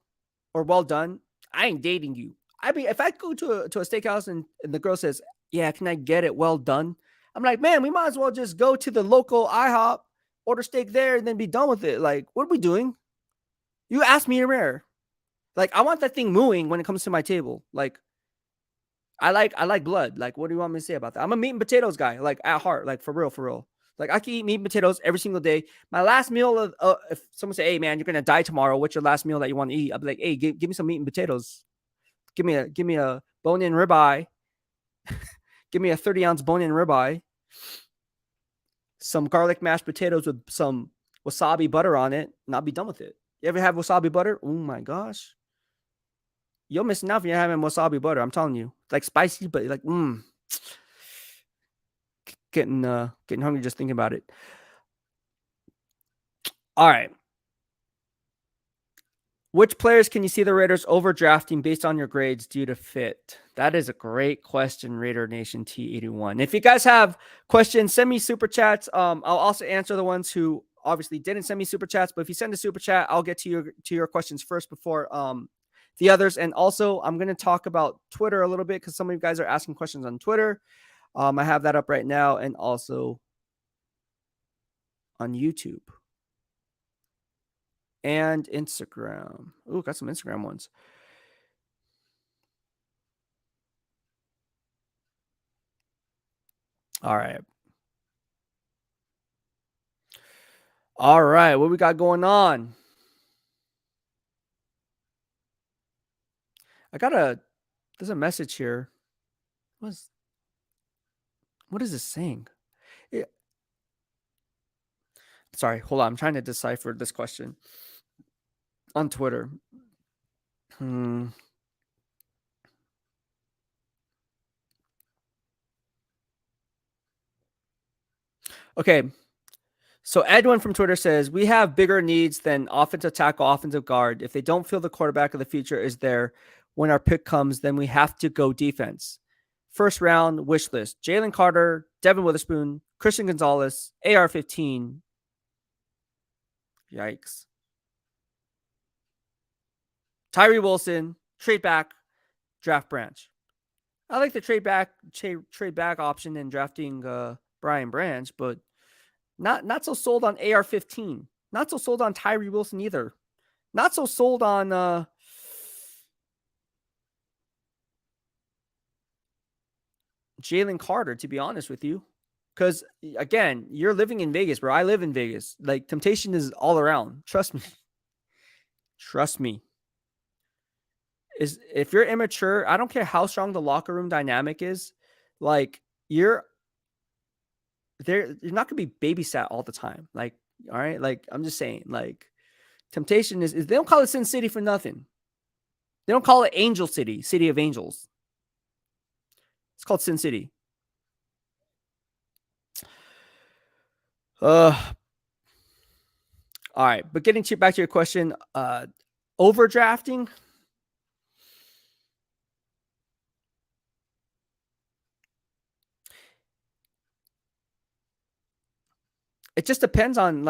or well done, I ain't dating you. I mean, if I go to a steakhouse and the girl says, "Yeah, can I get it well done?" I'm like, man, we might as well just go to the local IHOP, order steak there, and then be done with it. Like, what are we doing? You asked me to rare. Like, I want that thing mooing when it comes to my table. Like, I like blood. Like, what do you want me to say about that? I'm a meat and potatoes guy, like at heart, like for real, for real. Like I can eat meat and potatoes every single day. My last meal of if someone say, "Hey man, you're gonna die tomorrow. What's your last meal that you want to eat?" I'll be like, "Hey, give me some meat and potatoes. Give me a bone-in ribeye. Give me a 30-ounce bone-in ribeye. Some garlic mashed potatoes with some wasabi butter on it, and I'll be done with it. You ever have wasabi butter? Oh my gosh, you're missing out if you're having wasabi butter. I'm telling you, like spicy, but like getting hungry just thinking about it. All right. Which players can you see the Raiders overdrafting based on your grades due to fit? That is a great question, Raider Nation T81. If you guys have questions, send me super chats. I'll also answer the ones who obviously didn't send me super chats. But if you send a super chat, I'll get to your questions first before the others. And also, I'm going to talk about Twitter a little bit because some of you guys are asking questions on Twitter. I have that up right now, and also on YouTube and Instagram. Ooh, got some Instagram ones. All right. All right. What we got going on? There's a message here. What is this saying? Yeah. Sorry, hold on. I'm trying to decipher this question on Twitter. Okay. So Edwin from Twitter says, we have bigger needs than offensive tackle, offensive guard. If they don't feel the quarterback of the future is there when our pick comes, then we have to go defense. First round wish list: Jalen Carter, Devin Witherspoon, Christian Gonzalez, AR-15. Yikes. Tyree Wilson, trade back, draft Branch. I like the trade back option in drafting Brian Branch, but not so sold on AR-15. Not so sold on Tyree Wilson either. Not so sold on Jalen Carter, to be honest with you. Because, again, you're living in Vegas, bro. I live in Vegas. Like, temptation is all around. Trust me. Trust me. If you're immature, I don't care how strong the locker room dynamic is. Like, you're not gonna be babysat all the time. Like, all right, like I'm just saying, like temptation is they don't call it Sin City for nothing. They don't call it Angel City, City of Angels. It's called Sin City. All right, but getting back to your question, overdrafting. It just depends on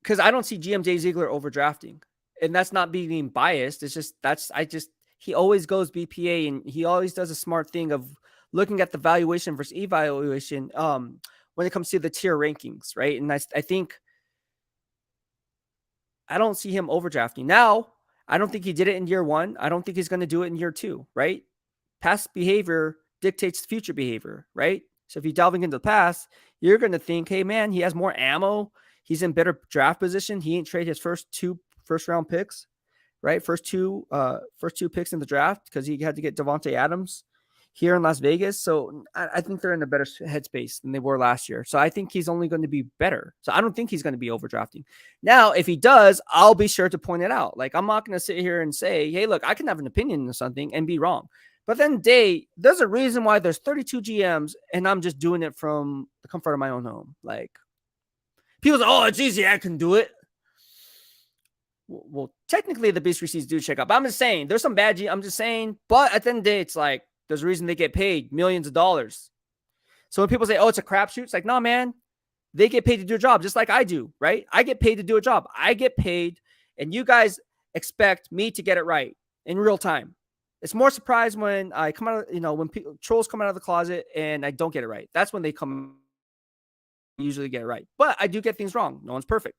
because I don't see GM Jay Ziegler overdrafting, and that's not being biased. It's just he always goes BPA, and he always does a smart thing of looking at the valuation versus evaluation when it comes to the tier rankings, right? And I think I don't see him overdrafting. Now, I don't think he did it in year one. I don't think he's going to do it in year two, right? Past behavior dictates future behavior, right? So if you're delving into the past, you're going to think, hey, man, he has more ammo. He's in better draft position. He ain't trade his first round picks, right? First two picks in the draft because he had to get Devontae Adams here in Las Vegas. So I think they're in a better headspace than they were last year. So I think he's only going to be better. So I don't think he's going to be overdrafting. Now, if he does, I'll be sure to point it out. Like, I'm not going to sit here and say, hey, look, I can have an opinion on something and be wrong. But then there's a reason why there's 32 GMs and I'm just doing it from the comfort of my own home. Like, People say, oh, it's easy, I can do it. Well, technically the Beast receipts do check out. But I'm just saying, there's some bad I'm just saying, but at the end of the day, it's like, there's a reason they get paid millions of dollars. So when people say, oh, it's a crapshoot, it's like, no, man, they get paid to do a job just like I do, right? I get paid to do a job. I get paid, and you guys expect me to get it right in real time. It's more surprise when I come out of, when trolls come out of the closet and I don't get it right. That's when they come usually get it right. But I do get things wrong. No one's perfect.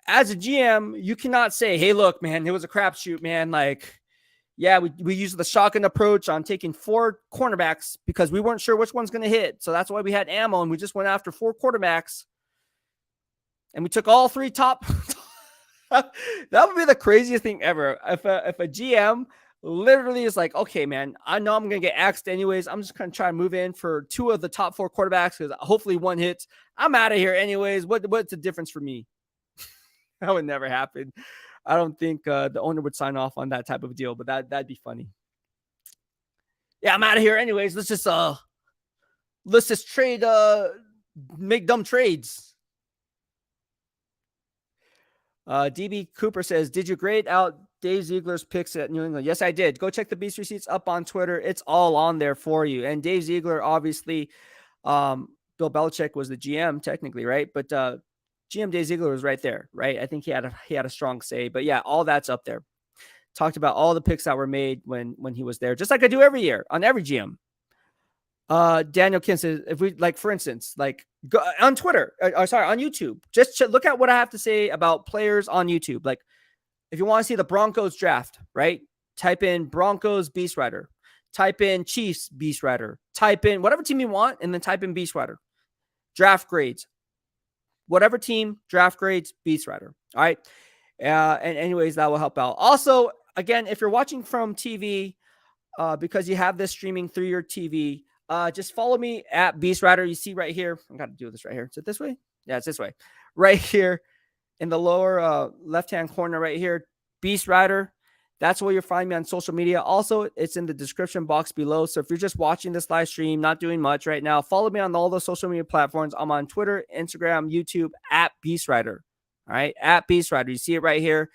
As a GM, you cannot say, hey, look, man, it was a crapshoot, man. Like, yeah, we used the shotgun approach on taking 4 cornerbacks because we weren't sure which one's going to hit. So that's why we had ammo, and we just went after 4 quarterbacks. And we took all 3 top. That would be the craziest thing ever. If a GM literally is like, okay, man, I know I'm going to get axed anyways. I'm just going to try to move in for 2 of the top 4 quarterbacks because hopefully 1 hits. I'm out of here anyways. What's the difference for me? That would never happen. I don't think the owner would sign off on that type of deal, but that'd be funny. Yeah, I'm out of here anyways. Let's just trade, make dumb trades. DB Cooper says, did you grade out Dave Ziegler's picks at New England? Yes, I did. Go check the Beast receipts up on Twitter. It's all on there for you. And Dave Ziegler, obviously, Bill Belichick was the GM technically, right? But GM Dave Ziegler was right there, right? I think he had a strong say. But yeah, all that's up there. Talked about all the picks that were made when he was there, just like I do every year on every GM. Daniel Kim says, if we, like, for instance, like, go on Twitter, on YouTube, just look at what I have to say about players on YouTube. Like, if you want to see the Broncos draft, right? Type in Broncos BEASTwriter, type in Chiefs BEASTwriter, type in whatever team you want, and then type in BEASTwriter. Draft grades, whatever team, draft grades, BEASTwriter. All right. And anyways, that will help out. Also, again, if you're watching from TV, because you have this streaming through your TV, just follow me at BEASTwriter. You see right here. I got to do this right here. Is it this way? Yeah, it's this way. Right here in the lower left-hand corner right here, BEASTwriter. That's where you'll find me on social media. Also, it's in the description box below. So if you're just watching this live stream, not doing much right now, follow me on all those social media platforms. I'm on Twitter, Instagram, YouTube, at BEASTwriter. All right, at BEASTwriter. You see it right here.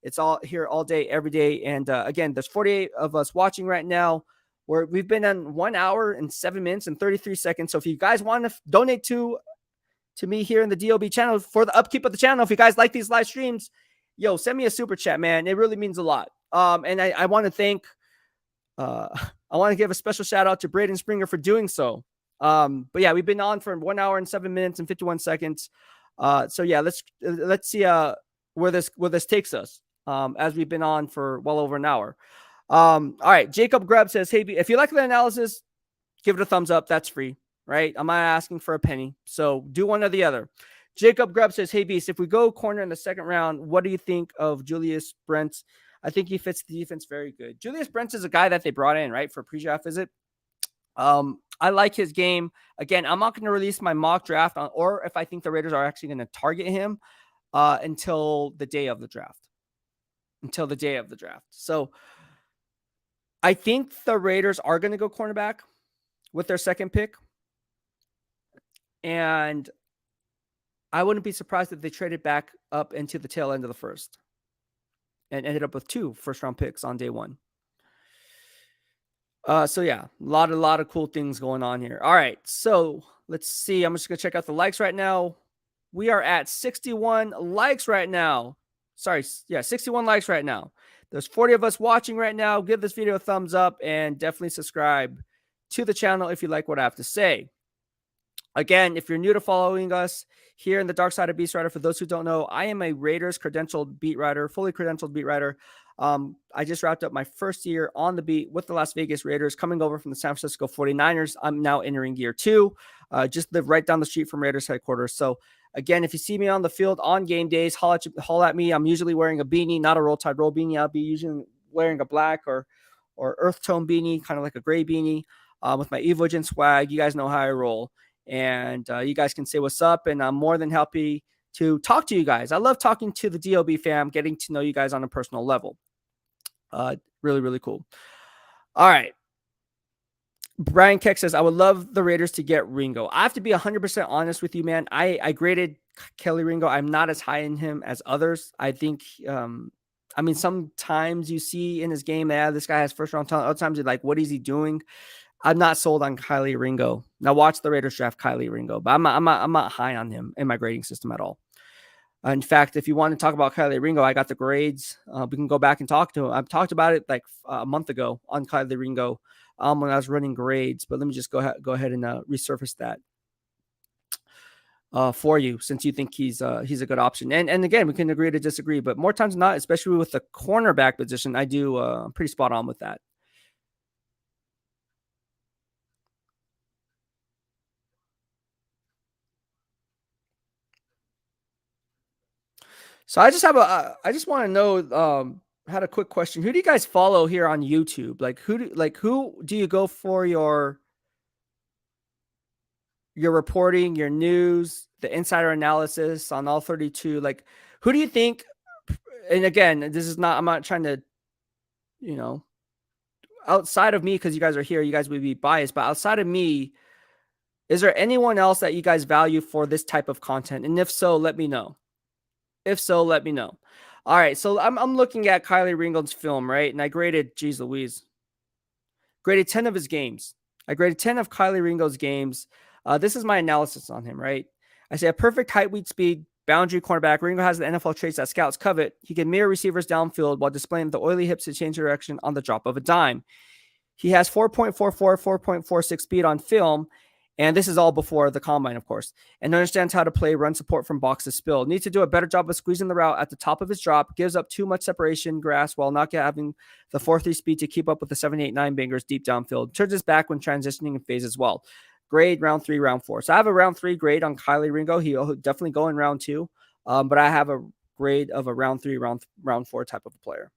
It's all here all day, every day. And again, there's 48 of us watching right now. We've been on 1 hour and 7 minutes and 33 seconds. So if you guys want to donate to me here in the DOB channel for the upkeep of the channel, if you guys like these live streams, send me a super chat, man. It really means a lot. And I want to thank, I want to give a special shout out to Braden Springer for doing so. But yeah, we've been on for 1 hour and 7 minutes and 51 seconds. So yeah, let's see where this takes us. As we've been on for well over an hour. All right. Jacob Grubb says, hey, if you like the analysis, give it a thumbs up. That's free, right? I'm not asking for a penny. So do one or the other. Jacob Grubb says, hey, Beast, if we go corner in the second round, what do you think of Julius Brents? I think he fits the defense very good. Julius Brents is a guy that they brought in, right, for a pre-draft visit. I like his game. Again, I'm not going to release my mock draft or if I think the Raiders are actually going to target him until the day of the draft. So I think the Raiders are going to go cornerback with their second pick. And I wouldn't be surprised if they traded back up into the tail end of the first and ended up with 2 first-round picks on day 1. So yeah, a lot of cool things going on here. All right, so let's see. I'm just going to check out the likes right now. We are at 61 likes right now. 61 likes right now. There's 40 of us watching right now. Give this video a thumbs up and definitely subscribe to the channel if you like what I have to say. Again, if you're new to following us here in the dark side of BEASTwriter, for those who don't know, I am a Raiders credentialed beat writer, fully credentialed beat writer. I just wrapped up my first year on the beat with the Las Vegas Raiders, coming over from the San Francisco 49ers. I'm now entering year 2. Just live right down the street from Raiders headquarters. So again, if you see me on the field on game days, holla at me. I'm usually wearing a beanie, not a Roll Tide roll beanie. I'll be usually wearing a black or earth tone beanie, kind of like a gray beanie, with my Evogen swag. You guys know how I roll. And you guys can say what's up, and I'm more than happy to talk to you guys. I love talking to the DOB fam, getting to know you guys on a personal level. Really, really cool. All right. Brian Keck says, I would love the Raiders to get Ringo. I have to be 100% honest with you, man. I graded Kelly Ringo. I'm not as high in him as others. I think, I mean, sometimes you see in his game, yeah, this guy has first round talent. Other times you're like, what is he doing? I'm not sold on Kylie Ringo. Now watch the Raiders draft Kylie Ringo, but I'm not high on him in my grading system at all. In fact, if you want to talk about Kylie Ringo, I got the grades. We can go back and talk to him. I've talked about it like a month ago on Kylie Ringo when I was running grades. But let me just go ahead and resurface that for you, since you think he's a good option. And again, we can agree to disagree, but more times than not, especially with the cornerback position, I do pretty spot on with that. So I just have I just want to know. Had a quick question. Who do you guys follow here on YouTube? Like who do you go for your reporting, your news, the insider analysis on all 32? Like, who do you think? And again, this is not. I'm not trying to, you know, outside of me, because you guys are here, you guys would be biased. But outside of me, is there anyone else that you guys value for this type of content? And if so, let me know. If so, let me know. All right, so I'm looking at Kylie Ringo's film, right? And I graded, geez Louise, graded 10 of his games. I graded 10 of Kylie Ringo's games. This is my analysis on him, right? I say a perfect height, weight, speed, boundary cornerback. Ringo has the NFL traits that scouts covet. He can mirror receivers downfield while displaying the oily hips to change direction on the drop of a dime. He has 4.44, 4.46 speed on film, and this is all before the combine, of course, and understands how to play run support from box to spill. Needs to do a better job of squeezing the route at the top of his drop, gives up too much separation grass while not having the 4.3 speed to keep up with the 7.89 bangers deep downfield. Turns his back when transitioning in phase as well. Grade round 3, round 4. So I have a round 3 grade on Kylie Ringo. He'll definitely go in round 2, but I have a grade of a round 3, round 4 type of a player.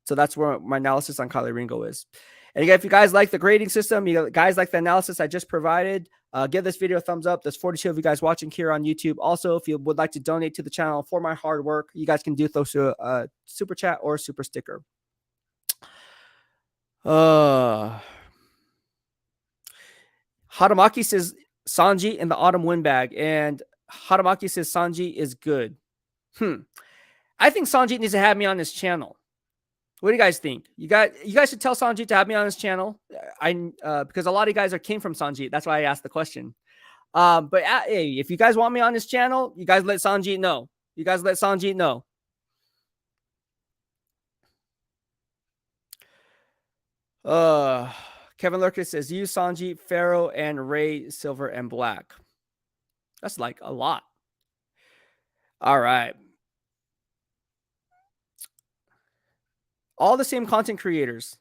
So that's where my analysis on Kylie Ringo is. And again, if you guys like the grading system, you guys like the analysis I just provided, give this video a thumbs up. There's 42 of you guys watching here on YouTube. Also, if you would like to donate to the channel for my hard work, you guys can do so through a super chat or super sticker. Hadamaki says Sanji in the autumn win bag, and Hadamaki says Sanji is good. I think Sanji needs to have me on his channel. What do you guys think? You guys should tell Sanjit to have me on his channel. Because a lot of you guys came from Sanjit. That's why I asked the question. But hey, if you guys want me on his channel, you guys let Sanjit know. You guys let Sanjit know. Kevin Lurker says use Sanjit, Pharaoh, and Ray, Silver, and Black. That's like a lot. All right. All the same content creators.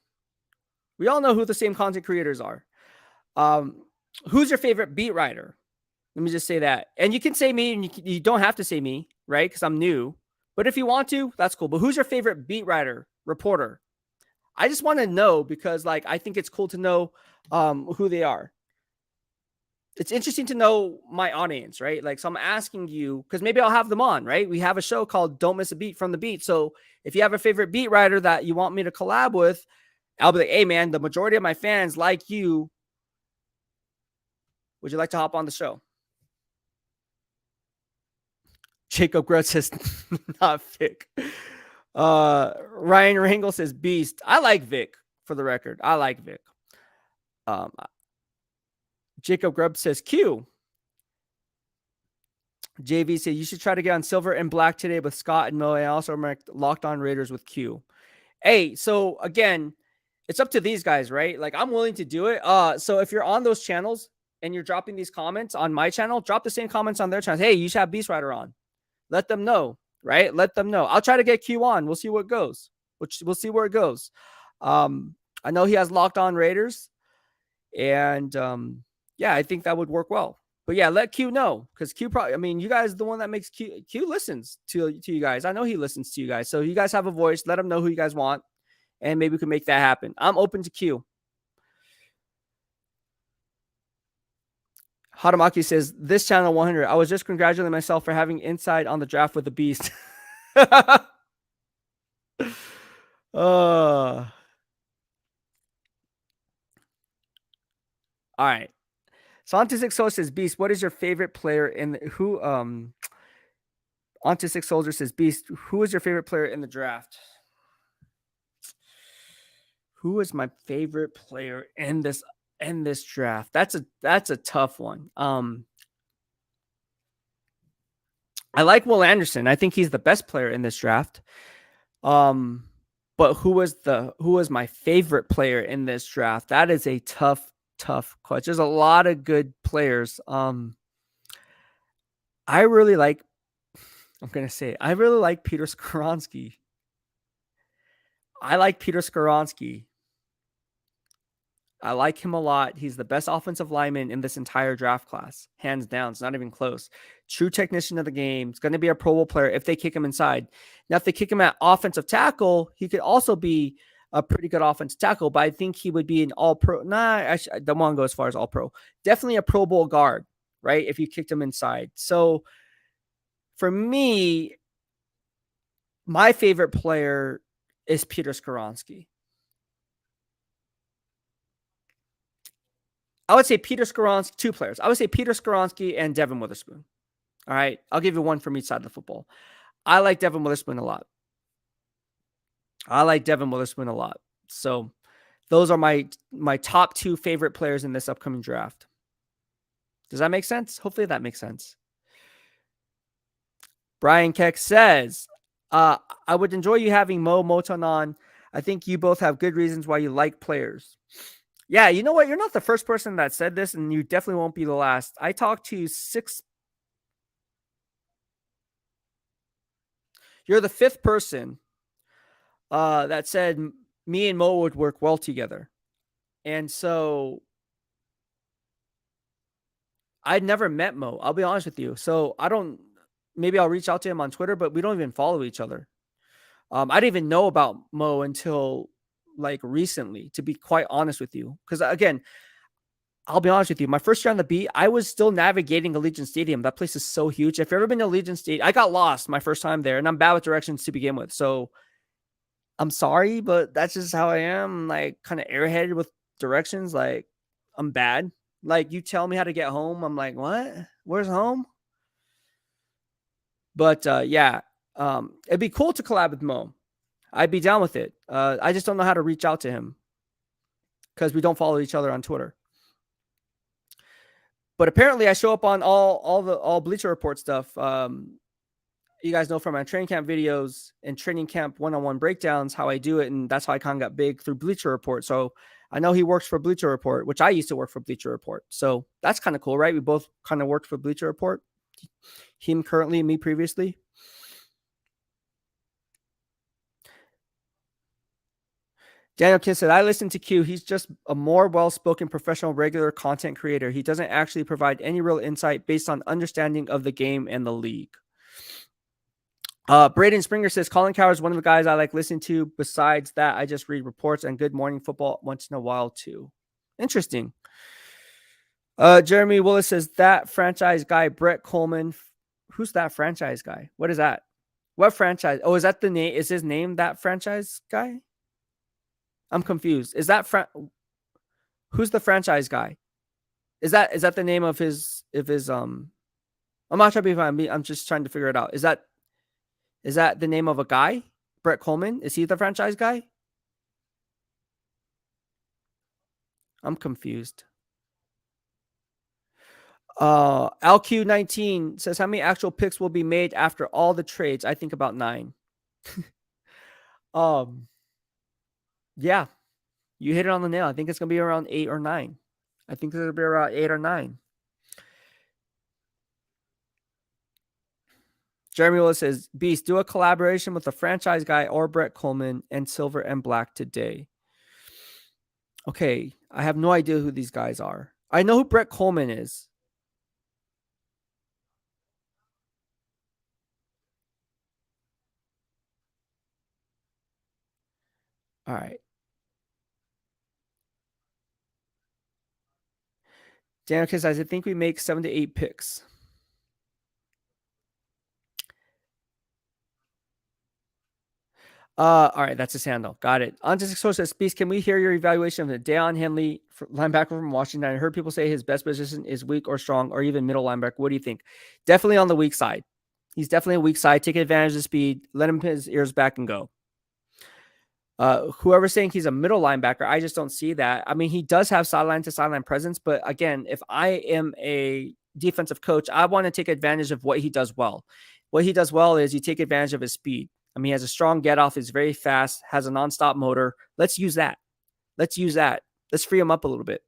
We all know who the same content creators are. Who's your favorite beat writer? Let me just say that. And you can say me, and you don't have to say me, right? Because I'm new. But if you want to, that's cool. But who's your favorite beat writer, reporter? I just want to know, because like I think it's cool to know who they are. It's interesting to know my audience, right? Like, so I'm asking you, because maybe I'll have them on, right? We have a show called Don't Miss a Beat from the Beat. So if you have a favorite beat writer that you want me to collab with, I'll be like, hey, man, the majority of my fans like you. Would you like to hop on the show? Jacob Grutt says, not Vic. Ryan Rangel says, Beast. I like Vic, for the record. I like Vic. Jacob Grubb says, Q. JV said, you should try to get on Silver and Black today with Scott and Mo. I also locked on Raiders with Q. Hey, so again, it's up to these guys, right? Like, I'm willing to do it. So if you're on those channels and you're dropping these comments on my channel, drop the same comments on their channels. Hey, you should have BEASTwriter on. Let them know, right? Let them know. I'll try to get Q on. We'll see what goes. We'll see where it goes. I know he has locked on Raiders, and yeah, I think that would work well. But yeah, let Q know, because Q probably, I mean, you guys are the one that makes Q listens to you guys. I know he listens to you guys. So you guys have a voice. Let him know who you guys want, and maybe we can make that happen. I'm open to Q. Hadamaki says, this channel 100. I was just congratulating myself for having insight on the draft with the Beast. All All right. Scientific Soldier says, Beast, what is your favorite player in who Six Soldier says, Beast, who is your favorite player in the draft? Who is my favorite player in this draft? That's a tough one. I like Will Anderson. I think he's the best player in this draft. But who was my favorite player in this draft? That is a tough question. There's a lot of good players. I really like I really like Peter Skoronski. I like Peter Skoronski. I like him a lot. He's the best offensive lineman in this entire draft class, hands down. It's not even close. True technician of the game. It's going to be a Pro Bowl player if they kick him inside. Now, if they kick him at offensive tackle, he could also be a pretty good offensive tackle, but I think he would be an all-pro. I don't want to go as far as all-pro. Definitely a Pro Bowl guard, right, if you kicked him inside. So, for me, my favorite player is Peter Skoronski. I would say Peter Skoronski, two players. I would say Peter Skoronski and Devin Witherspoon. All right. I'll give you one from each side of the football. I like Devin Witherspoon a lot. So those are my top two favorite players in this upcoming draft. Does that make sense? Hopefully that makes sense. Brian Keck says, I would enjoy you having Mo Moton on. I think you both have good reasons why you like players. Yeah, you know what? You're not the first person that said this, and you definitely won't be the last. I talked to You're the fifth person that said me and Mo would work well together. And so I'd never met Mo. I'll be honest with you. So maybe I'll reach out to him on Twitter, but we don't even follow each other. I didn't even know about Mo until like recently, to be quite honest with you. Because again, I'll be honest with you. My first year on the beat, I was still navigating Allegiant Stadium. That place is so huge. If you've ever been to Allegiant Stadium, I got lost my first time there, and I'm bad with directions to begin with. So I'm sorry, but that's just how I am. I'm like kind of airheaded with directions. Like I'm bad. Like you tell me how to get home, I'm like, what? Where's home? But yeah, it'd be cool to collab with Mo. I'd be down with it. I just don't know how to reach out to him because we don't follow each other on Twitter. But apparently, I show up on all Bleacher Report stuff. You guys know from my training camp videos and training camp one-on-one breakdowns how I do it, and that's how I kind of got big through Bleacher Report. So I know he works for Bleacher Report, which I used to work for Bleacher Report. So that's kind of cool, right? We both kind of worked for Bleacher Report. Him currently, me previously. Daniel Kidd said, I listen to Q. He's just a more well-spoken professional regular content creator. He doesn't actually provide any real insight based on understanding of the game and the league. Braden Springer says, Colin Coward is one of the guys I like listening to. Besides that, I just read reports and Good Morning Football once in a while too. Interesting. Jeremy Willis says, that franchise guy, Brett Coleman. Who's that franchise guy? What is that? What franchise? Oh, is that the name? Is his name that franchise guy? I'm confused. Is that who's the franchise guy? Is that the name of his I'm not trying to be funny. I'm just trying to figure it out. Is that the name of a guy? Brett Coleman? Is he the franchise guy? I'm confused. LQ19 says, how many actual picks will be made after all the trades? I think about 9. Yeah, you hit it on the nail. I think it's going to be around 8 or 9. I think it's going to be around 8 or 9. Jeremy Willis says, Beast, do a collaboration with the franchise guy or Brett Coleman and Silver and Black today. Okay, I have no idea who these guys are. I know who Brett Coleman is. All right. Danica says, I think we make 7 to 8 picks. All right, that's his handle. Got it. On to Source says, Beast, can we hear your evaluation of the Deion Henley linebacker from Washington? I heard people say his best position is weak or strong or even middle linebacker. What do you think? Definitely on the weak side. He's definitely a weak side. Take advantage of speed. Let him put his ears back and go. Whoever's saying he's a middle linebacker, I just don't see that. I mean, he does have sideline to sideline presence, but again, if I am a defensive coach, I want to take advantage of what he does well. What he does well is you take advantage of his speed. I mean, he has a strong get off, is very fast, has a nonstop motor. Let's use that. Let's use that. Let's free him up a little bit.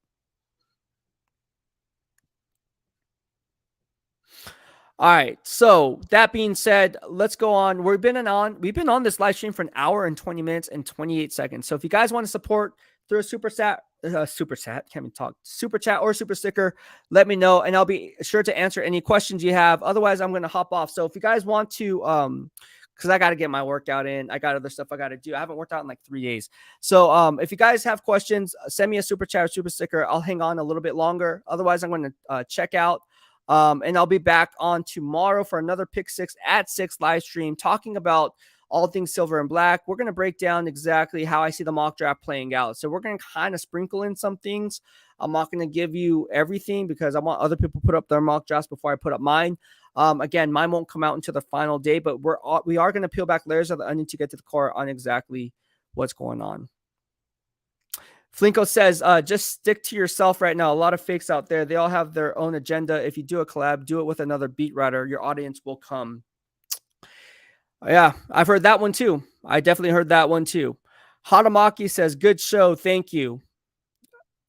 All right. So that being said, let's go on. We've been on this live stream for an hour and 20 minutes and 28 seconds. So if you guys want to support through a super chat, can't even talk, super chat or super sticker, let me know and I'll be sure to answer any questions you have. Otherwise, I'm going to hop off. So if you guys want to, because I got to get my workout in, I got other stuff I got to do. I haven't worked out in like 3 days. So if you guys have questions, send me a super chat or super sticker. I'll hang on a little bit longer. Otherwise, I'm going to check out. And I'll be back on tomorrow for another Pick 6 at 6 live stream talking about all things silver and black. We're going to break down exactly how I see the mock draft playing out. So we're going to kind of sprinkle in some things. I'm not going to give you everything because I want other people to put up their mock drafts before I put up mine. Again, mine won't come out until the final day, but we are going to peel back layers of the onion to get to the core on exactly what's going on. Flinko says, just stick to yourself right now. A lot of fakes out there. They all have their own agenda. If you do a collab, do it with another beat writer. Your audience will come. Yeah, I've heard that one too. I definitely heard that one too. Hatamaki says, good show. Thank you.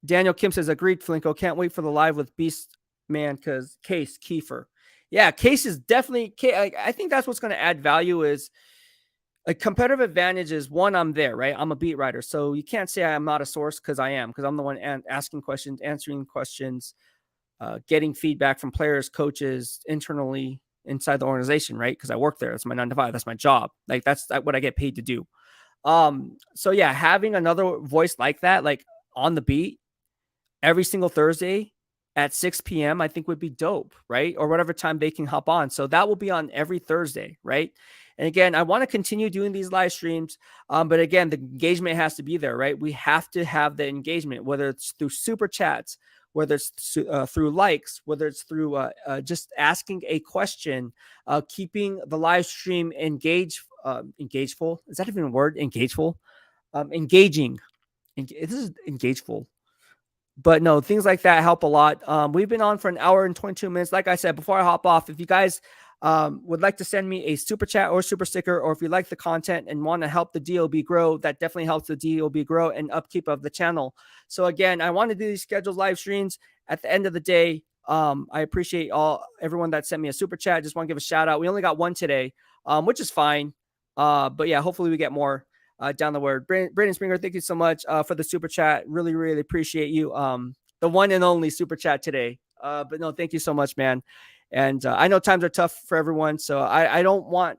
Daniel Kim says, agreed, Flinko. Can't wait for the live with Beast Man because Case, Kiefer. Yeah, Case is definitely, I think that's what's going to add value is, a competitive advantage is one, I'm there, right? I'm a beat writer. So you can't say I'm not a source because I am, because I'm the one asking questions, answering questions, getting feedback from players, coaches, internally inside the organization, right? Because I work there. That's my 9 to 5. That's my job. Like that's what I get paid to do. So yeah, having another voice like that, like on the beat every single Thursday at 6 p.m., I think would be dope, right? Or whatever time they can hop on. So that will be on every Thursday, right? And again, I want to continue doing these live streams. But again, the engagement has to be there, right? We have to have the engagement, whether it's through super chats, whether it's through likes, whether it's through just asking a question, keeping the live stream engageful. Is that even a word? Engageful? Engaging. This is engageful. But no, things like that help a lot. We've been on for an hour and 22 minutes. Like I said, before I hop off, if you guys would like to send me a super chat or super sticker, or if you like the content and want to help the DOB grow, that definitely helps the DOB grow and upkeep of the channel. So again, I want to do these scheduled live streams. At the end of the day, I appreciate everyone that sent me a super chat. Just want to give a shout out. We only got one today, which is fine. But yeah, hopefully we get more down the road. Brandon Springer, thank you so much for the super chat. Really, really appreciate you. The one and only super chat today. But no, thank you so much, man. And I know times are tough for everyone, so I don't want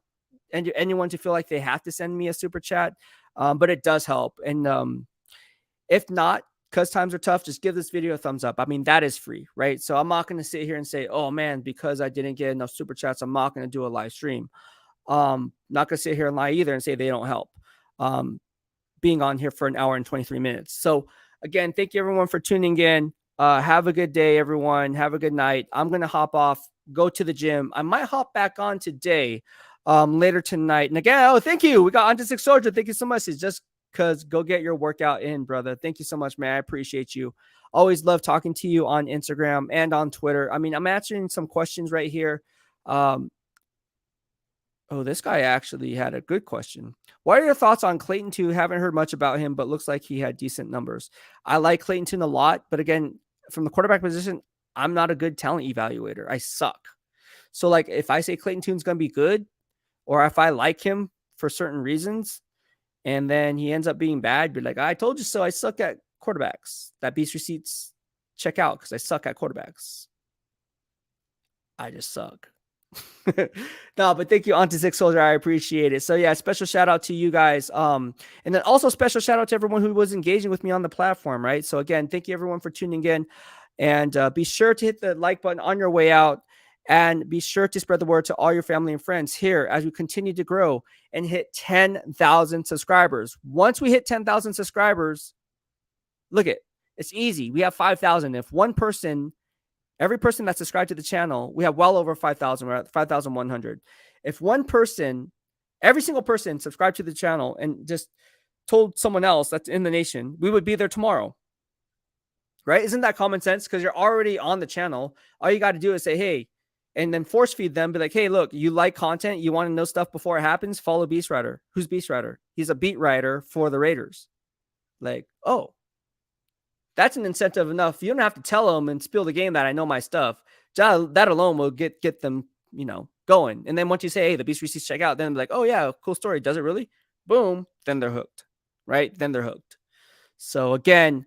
anyone to feel like they have to send me a super chat, but it does help. And if not, because times are tough, just give this video a thumbs up. I mean, that is free, right? So I'm not going to sit here and say, oh man, because I didn't get enough super chats, I'm not going to do a live stream. Not going to sit here and lie either and say they don't help. Being on here for an hour and 23 minutes. So again, thank you everyone for tuning in. Have a good day, everyone. Have a good night. I'm going to hop off, go to the gym. I might hop back on today, later tonight. And again, thank you. We got onto 6 Soldier. Thank you so much. It's just because go get your workout in, brother. Thank you so much, man. I appreciate you. Always love talking to you on Instagram and on Twitter. I mean, I'm answering some questions right here. Oh, this guy actually had a good question. What are your thoughts on Clayton 2? Haven't heard much about him, but looks like he had decent numbers. I like Clayton 2 a lot, but again, from the quarterback position, I'm not a good talent evaluator. I suck. So like if I say Clayton 2 is going to be good, or if I like him for certain reasons, and then he ends up being bad, be like, I told you so. I suck at quarterbacks. That Beast Receipts check out because I suck at quarterbacks. I just suck. No, but thank you, Auntie 6 Soldier. I appreciate it. So yeah, special shout out to you guys. And then also special shout out to everyone who was engaging with me on the platform, right? So again, thank you everyone for tuning in, and be sure to hit the like button on your way out. And be sure to spread the word to all your family and friends here as we continue to grow and hit 10,000 subscribers. Once we hit 10,000 subscribers, look it, it's easy. We have 5,000. If one person, every person that's subscribed to the channel, we have well over 5,000. We're at 5,100. If one person, every single person subscribed to the channel and just told someone else that's in the nation, we would be there tomorrow. Right? Isn't that common sense? Because you're already on the channel. All you got to do is say, hey, and then force feed them. Be like, hey, look, you like content. You want to know stuff before it happens? Follow BEASTwriter. Who's BEASTwriter? He's a beat writer for the Raiders. Like, oh, that's an incentive enough. You don't have to tell them and spill the game that I know my stuff. That alone will get them, going. And then once you say, hey, the Beast Receipts, check out, then they're like, oh yeah, cool story. Does it really? Boom. Then they're hooked. Right? Then they're hooked. So again,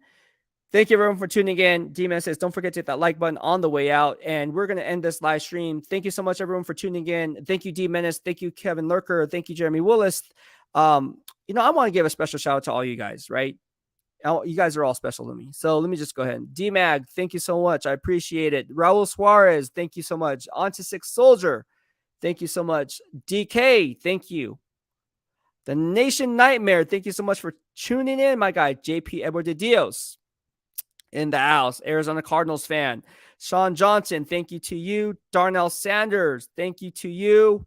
thank you everyone for tuning in. D-Man says, don't forget to hit that like button on the way out. And we're going to end this live stream. Thank you so much, everyone, for tuning in. Thank you, D-Menace. Thank you, Kevin Lurker. Thank you, Jeremy Willis. I want to give a special shout out to all you guys, right? You guys are all special to me. So let me just go ahead. D-Mag, thank you so much. I appreciate it. Raul Suarez, thank you so much. On to Six Soldier, thank you so much. DK, thank you. The Nation Nightmare, thank you so much for tuning in, my guy. JP Edward de Dios in the house. Arizona Cardinals fan. Sean Johnson, thank you to you. Darnell Sanders, thank you to you.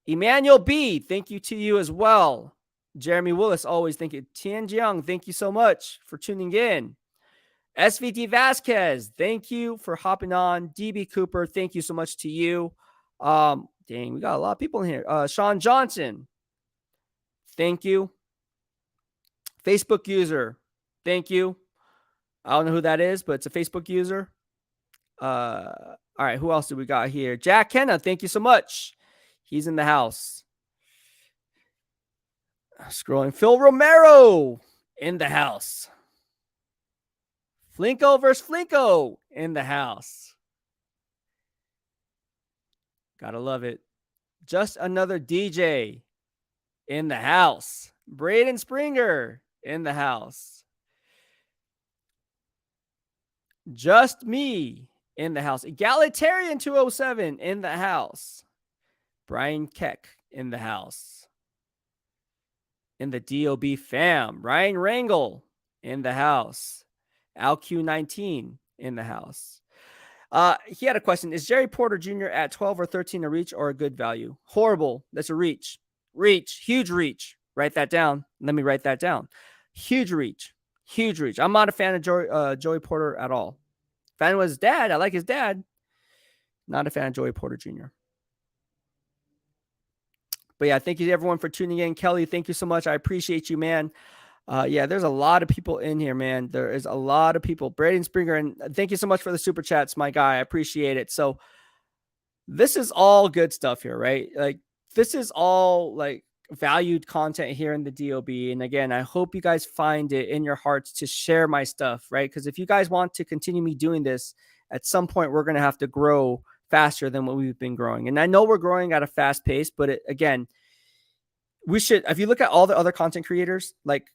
Emmanuel B, thank you to you as well. Jeremy Willis, always thank you. Tian Jiang, thank you so much for tuning in. SVT Vasquez, thank you for hopping on. DB Cooper, thank you so much to you. Dang, we got a lot of people in here. Sean Johnson, thank you. Facebook user, thank you. I don't know who that is, but it's a Facebook user. All right, who else do we got here? Jack Kenna, thank you so much. He's in the house. Scrolling. Phil Romero in the house. Flinko versus Flinko in the house. Gotta love it. Just another DJ in the house. Braden Springer in the house. Just me in the house. Egalitarian 207 in the house. Brian Keck in the house. In the DOB fam. Ryan Rangel in the house. AlQ19 in the house. He had a question. Is Jerry Porter Jr. at 12 or 13 a reach or a good value? Horrible. That's a reach. Reach. Huge reach. Write that down. Let me write that down. Huge reach. Huge reach. I'm not a fan of Joey Porter at all. Fan of his dad. I like his dad. Not a fan of Joey Porter Jr. But yeah, thank you to everyone for tuning in. Kelly, thank you so much. I appreciate you, man. Yeah, there's a lot of people in here, man. There is a lot of people. Braden Springer, and thank you so much for the super chats, my guy. I appreciate it. So this is all good stuff here, right? Like this is all like valued content here in the DOB. And again, I hope you guys find it in your hearts to share my stuff, right? Because if you guys want to continue me doing this, at some point we're going to have to grow faster than what we've been growing. And I know we're growing at a fast pace, but again, we should, if you look at all the other content creators, like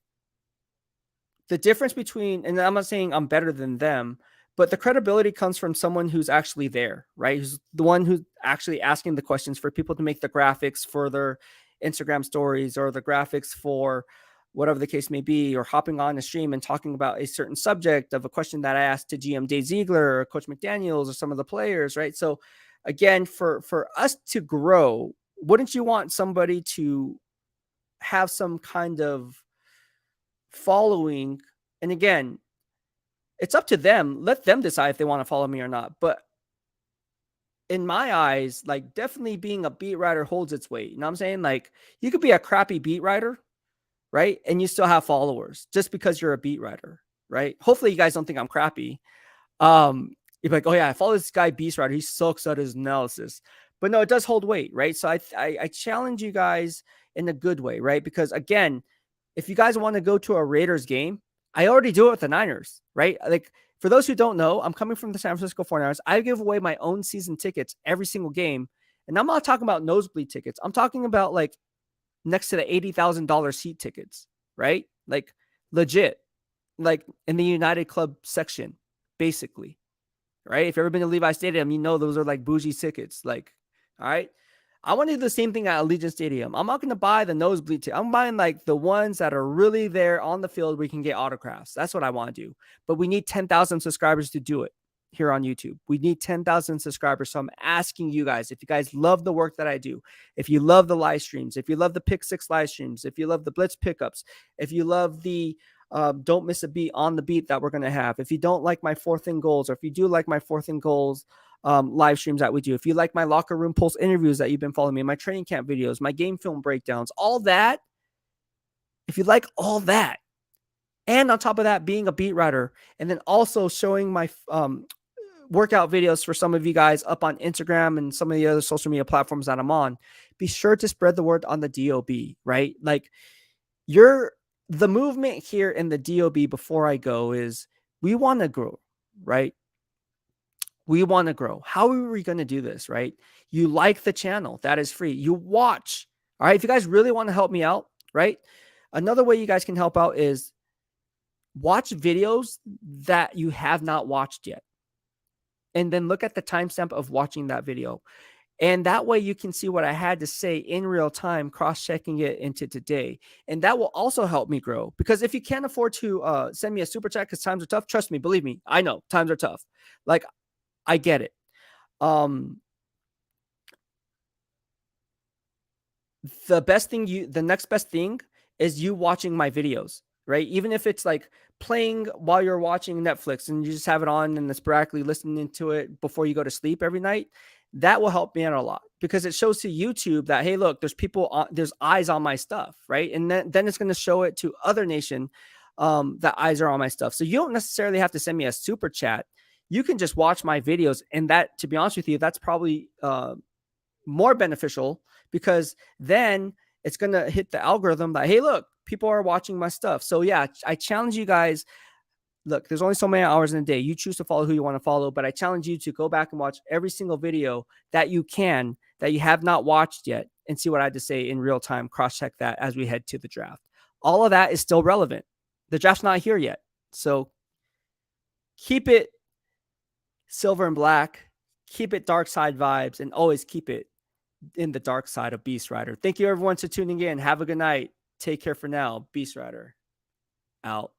the difference between, and I'm not saying I'm better than them, but the credibility comes from someone who's actually there, right? Who's the one who's actually asking the questions for people to make the graphics for their Instagram stories or the graphics for whatever the case may be, or hopping on a stream and talking about a certain subject of a question that I asked to GM Dave Ziegler or Coach McDaniels or some of the players, right? So again, for us to grow, wouldn't you want somebody to have some kind of following? And again, it's up to them. Let them decide if they want to follow me or not. But in my eyes, like definitely being a beat writer holds its weight. You know what I'm saying? Like you could be a crappy beat writer, right? And you still have followers just because you're a beat writer, right? Hopefully you guys don't think I'm crappy. You're like, oh yeah, I follow this guy BEASTwriter. He sucks at his analysis. But no, it does hold weight, right? So I challenge you guys in a good way, right? Because again, if you guys want to go to a Raiders game, I already do it with the Niners, right? Like for those who don't know, I'm coming from the San Francisco 49ers. I give away my own season tickets every single game. And I'm not talking about nosebleed tickets. I'm talking about like next to the $80,000 seat tickets, right? Like legit, like in the United Club section, basically. right? If you've ever been to Levi Stadium, you know those are like bougie tickets. Like, all right. I want to do the same thing at Allegiant Stadium. I'm not going to buy the nosebleed ticket. I'm buying like the ones that are really there on the field where we can get autographs. That's what I want to do. But we need 10,000 subscribers to do it here on YouTube. We need 10,000 subscribers. So I'm asking you guys, if you guys love the work that I do, if you love the live streams, if you love the Pick Six live streams, if you love the Blitz pickups, if you love the don't miss a beat on the beat that we're going to have, if you don't like my fourth and goals, or if you do like my fourth and goals live streams that we do, if you like my locker room pulse interviews that you've been following me, my training camp videos, my game film breakdowns, all that, if you like all that, and on top of that, being a beat writer, and then also showing my workout videos for some of you guys up on Instagram and some of the other social media platforms that I'm on, be sure to spread the word on the DOB, right? Like, the movement here in the DOB before I go is we want to grow, right? We want to grow. How are we going to do this, right? You like the channel, that is free. You watch, all right? If you guys really want to help me out, right? Another way you guys can help out is watch videos that you have not watched yet. And then look at the timestamp of watching that video. And that way you can see what I had to say in real time, cross-checking it into today. And that will also help me grow. Because if you can't afford to send me a super chat because times are tough, trust me, believe me, I know times are tough. Like, I get it. The next best thing is you watching my videos, right? Even if it's like playing while you're watching Netflix and you just have it on and sporadically listening to it before you go to sleep every night, that will help me out a lot because it shows to YouTube that, hey, look, there's eyes on my stuff, right? And then it's going to show it to other nation that eyes are on my stuff. So you don't necessarily have to send me a super chat. You can just watch my videos, and that, to be honest with you, that's probably more beneficial because then it's going to hit the algorithm that, hey, look, people are watching my stuff. So yeah, I challenge you guys. Look, there's only so many hours in a day. You choose to follow who you want to follow, but I challenge you to go back and watch every single video that you can, that you have not watched yet, and see what I had to say in real time. Cross-check that as we head to the draft. All of that is still relevant. The draft's not here yet. So keep it silver and black, keep it dark side vibes, and always keep it in the dark side of BEASTwriter. Thank you everyone for tuning in. Have a good night. Take care for now. BEASTwriter out.